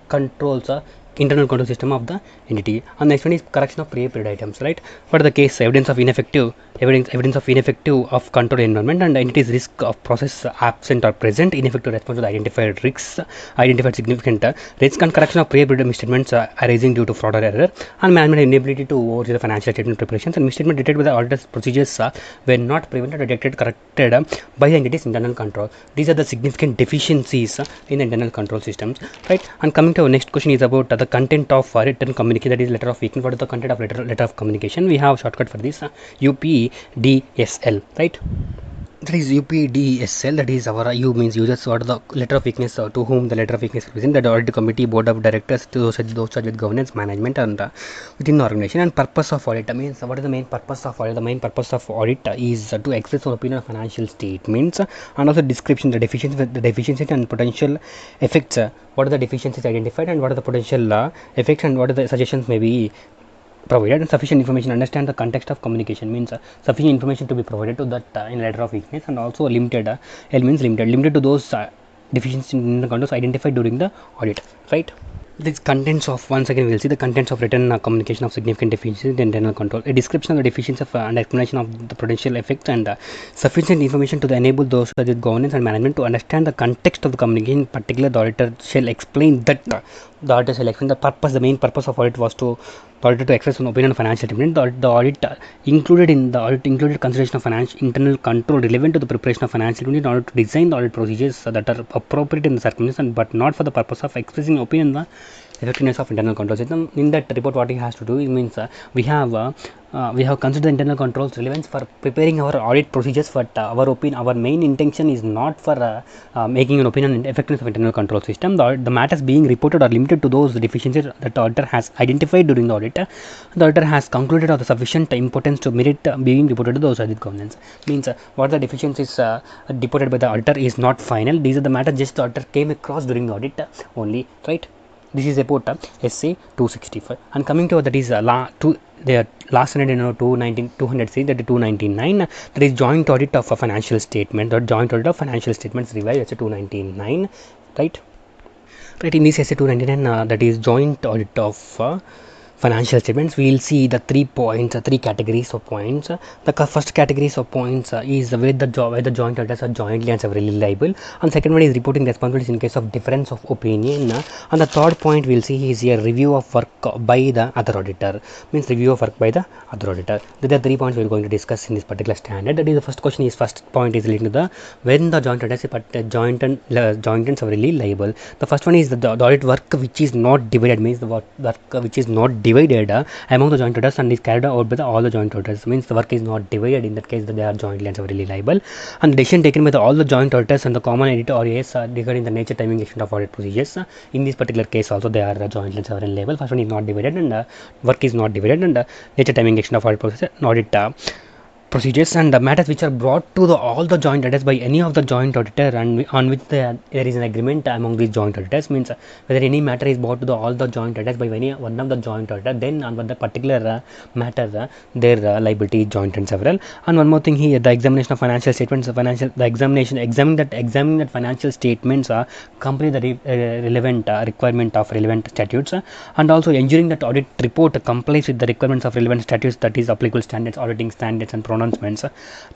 controls internal control system of the entity. And next one is correction of pre-period items, right? For the case evidence of ineffective of control environment and entity's risk of process absent or present, ineffective response to the identified risks, identified significant risk, and correction of pre-period misstatements arising due to fraud or error, and management inability to oversee the financial statement preparations and misstatement detected by the auditor's procedures were not prevented or detected corrected by the entity's internal control. These are the significant deficiencies in the internal control systems, right? And coming to our next question is about the content of written communication, that is letter of weakness. What is the content of letter of communication? We have shortcut for this, UPDSL, right? That is UPDSL, that is our U means users, what the letter of weakness to whom the letter of weakness represents, the audit committee, board of directors, to those charged with governance, management, and within the organization. And purpose of audit means what is the main purpose of audit? The main purpose of audit is to express an opinion of financial statements and also description the deficiencies and potential effects. What are the deficiencies identified and what are the potential effects and what are the suggestions may be provided, and sufficient information. Understand the context of communication means sufficient information to be provided to that in letter of weakness, and also limited means limited to those deficiencies in the controls identified during the audit, right? The contents of, once again we'll see the contents of written communication of significant deficiencies in internal control, a description of the deficiencies and explanation of the potential effects, and sufficient information to enable those with governance and management to understand the context of the communication. In particular, the auditor shall explain that the purpose, the main purpose of audit was to the auditor to express an opinion on financial statement. The audit included consideration of financial internal control relevant to the preparation of financial statement in order to design the audit procedures that are appropriate in the circumstances, but not for the purpose of expressing opinion on the effectiveness of internal control system. In that report, what he has to do, it means we have considered internal controls relevance for preparing our audit procedures, but our main intention is not for making an opinion on effectiveness of internal control system. The matters being reported are limited to those deficiencies that the auditor has identified during the audit. The auditor has concluded of the sufficient importance to merit being reported to those audit governance. Means what the deficiencies reported by the auditor is not final. These are the matters just the auditor came across during the audit only, right? This is about SA 265. And coming to that is the last standard 203, that is 299, that is joint audit of a financial statement, or joint audit of financial statements revised, SA 299, right? Right, in this SA 299, that is joint audit of financial statements, we will see the three categories of points. The first categories of points is where the joint auditors are jointly and severally liable, and second one is reporting responsibilities in case of difference of opinion, and the third point we will see is a review of work by the other auditor, means review of work by the other auditor. These are 3 points we are going to discuss in this particular standard. That is, the first point is related to the when the joint auditors are joint and severally liable. The first one is the audit work which is not divided, means the work which is not divided among the joint auditors and is carried out by all the joint auditors, means the work is not divided. In that case, they are jointly and severally liable. And the decision taken by all the joint auditors and the common editor or yes regarding the nature, timing, extent of audit procedures, in this particular case also they are jointly and severally liable. First one is not divided, and work is not divided, and nature, timing, extent of audit procedure, audit procedures, and the matters which are brought to all the joint auditors by any of the joint auditor and on which there is an agreement among these joint auditors, means whether any matter is brought to all the joint auditors by any one of the joint auditor, then on the particular matter their liability is joint and several. And one more thing here, the examination of financial statements, examining that financial statements comply the relevant requirement of relevant statutes, and also ensuring that audit report complies with the requirements of relevant statutes, that is applicable standards, auditing standards, and pronouncements,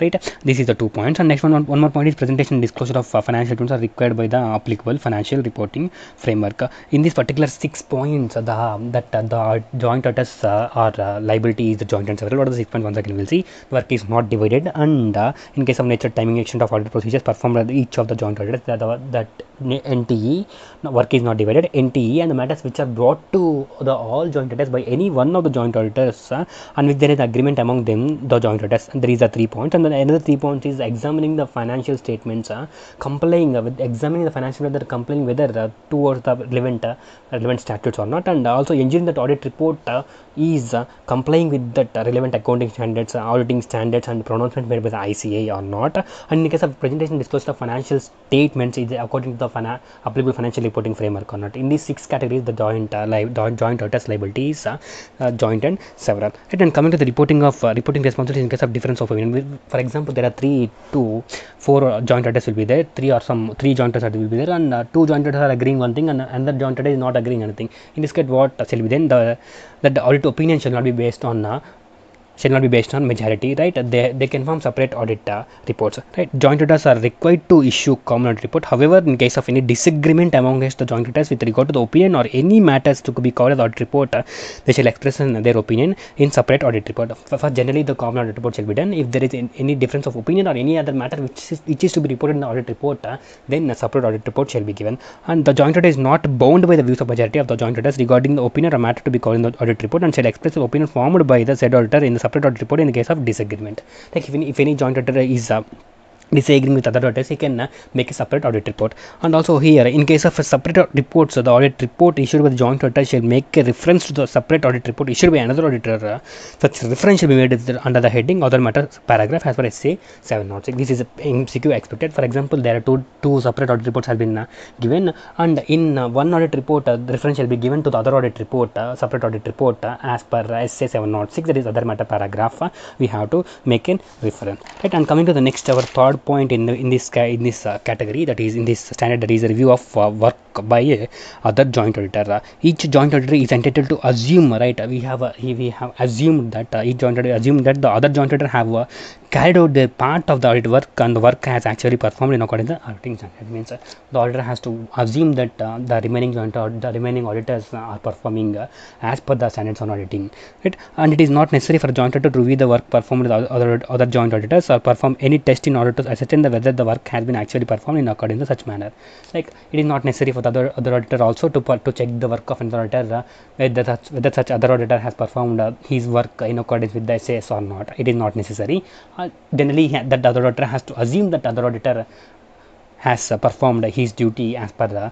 right? This is the 2 points. And next one more point is presentation and disclosure of financial statements are required by the applicable financial reporting framework. In this particular 6 points, the joint auditors are liability is the joint and several. What are the 6 points? Once again we'll see. Work is not divided, and in case of nature, timing, extent of audit procedures performed by each of the joint auditors, that NTE, work is not divided, NTE, and the matters which are brought to the all joint auditors by any one of the joint auditors and which there is agreement among them, the joint auditors. And there is a 3 points, and then another 3 points is examining the financial statements, complying with examining the financial statements, that complying whether towards the relevant statutes or not, and also ensuring that audit report is complying with that relevant accounting standards, auditing standards, and pronouncement made by the ICA or not. And in case of presentation disclosure of financial statements, is according to of an applicable financial reporting framework or not. In these 6 categories, the joint auditors liability is joint and several. Right? And coming to the reporting responsibilities in case of difference of opinion. For example, there are 3 to 4 joint auditors will be there, 3 joint auditors will be there, and 2 joint auditors are agreeing one thing and another joint auditor is not agreeing anything. In this case, what shall be then that the audit opinion shall not be based on majority, right? They can form separate audit reports, right? Joint auditors are required to issue common audit report. However, in case of any disagreement amongst the joint auditors with regard to the opinion or any matters to be covered as audit report, they shall express their opinion in separate audit report. For generally, the common audit report shall be done. If there is any difference of opinion or any other matter which is to be reported in the audit report, then a separate audit report shall be given. And the joint auditor is not bound by the views of majority of the joint auditors regarding the opinion or matter to be covered in the audit report, and shall express the opinion formed by the said auditor in the separate audit report in the case of disagreement. Like if any joint auditor is disagreeing with other auditors, he can make a separate audit report. And also here, in case of a separate report, so the audit report issued by the joint auditor shall make a reference to the separate audit report issued by another auditor. Such reference shall be made under the heading other matters paragraph as per SA 706. This is MCQ expected. For example, there are two separate audit reports have been given, and in one audit report, the reference shall be given to the other audit report, separate audit report as per SA 706. That is other matter paragraph. We have to make a reference, right? And coming to the next, our third point in this category, that is in this standard, that is a review of work by other joint auditor. Each joint auditor is entitled to assume, right? We have assumed that each joint auditor assumed that the other joint auditor have carried out the part of the audit work and the work has actually performed in accordance with the auditing standard. It means the auditor has to assume that the remaining auditors are performing as per the standards on auditing, right? And it is not necessary for a joint auditor to review the work performed with other joint auditors or perform any test in order to ascertain whether the work has been actually performed in accordance to such manner. Like it is not necessary for the other auditor also to check the work of another auditor, whether such other auditor has performed his work in accordance with the SAS or not. It is not necessary. Generally, that other auditor has to assume that other auditor has performed his duty as per the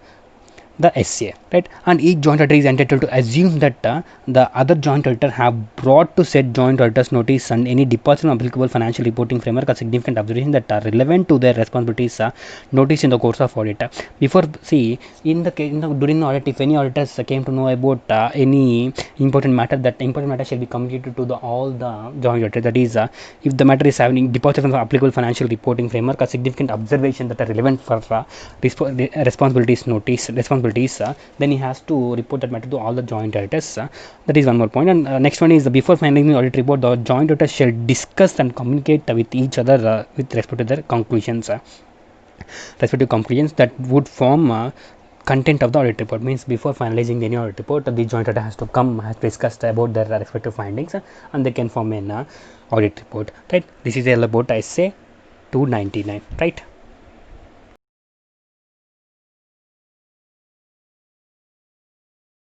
SA, right? And each joint auditor is entitled to assume that the other joint auditor have brought to said joint auditors notice and any departure from applicable financial reporting framework or significant observation that are relevant to their responsibilities notice in the course of audit. Before, see, during the audit, if any auditors came to know about any important matter, that important matter shall be communicated to all the joint auditors. That is, if the matter is having departure from the applicable financial reporting framework or significant observation that are relevant for responsibilities, then he has to report that matter to all the joint auditors. That is one more point. And next one is, before finalizing the audit report, the joint auditors shall discuss and communicate with each other with respect to their conclusions, respective conclusions that would form content of the audit report. Means before finalizing any audit report, the joint auditor has to discuss about their respective findings, and they can form an audit report, right? This is all about SA 299, right?